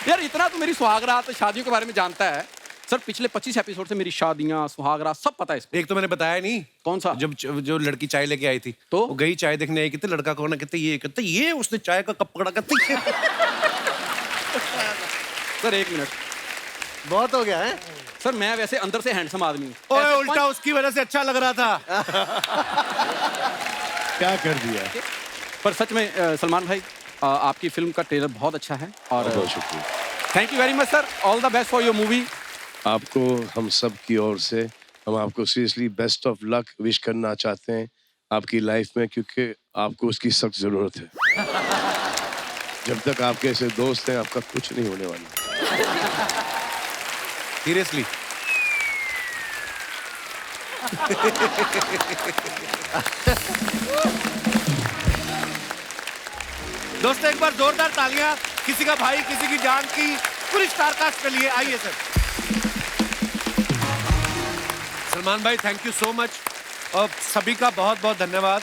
यार इतना तो मेरी सुहागरात शादियों के बारे में जानता है। सर पिछले 25 एपिसोड से मेरी शादियां सुहागरात सब पता है इसको। एक तो मैंने बताया नहीं। कौन सा? जब जो लड़की चाय लेके आई थी, तो वो गई चाय देखने आई, कहते लड़का कौन है? कहते ये उसने चाय का कप पकड़ा। कहते सर 1 मिनट, बहुत हो गया है सर। मैं वैसे अंदर से हैंडसम आदमी हूँ। ओए उल्टा उसकी वजह से अच्छा लग रहा था। क्या कर दिया? पर सच में सलमान भाई आपकी फिल्म का ट्रेलर बहुत अच्छा है और बहुत शुक्रिया। Thank you very much sir. All the best for your movie. आपको हम सब की ओर से हम आपको seriously best of luck wish करना चाहते हैं आपकी लाइफ में, क्योंकि आपको उसकी सख्त जरूरत है। जब तक आपके ऐसे दोस्त हैं आपका कुछ नहीं होने वाला। सीरियसली। दोस्तों एक बार जोरदार तालियां किसी का भाई किसी की जान की पूरी स्टारकास्ट के लिए। आइए सर। सलमान भाई थैंक यू सो मच और सभी का बहुत बहुत धन्यवाद।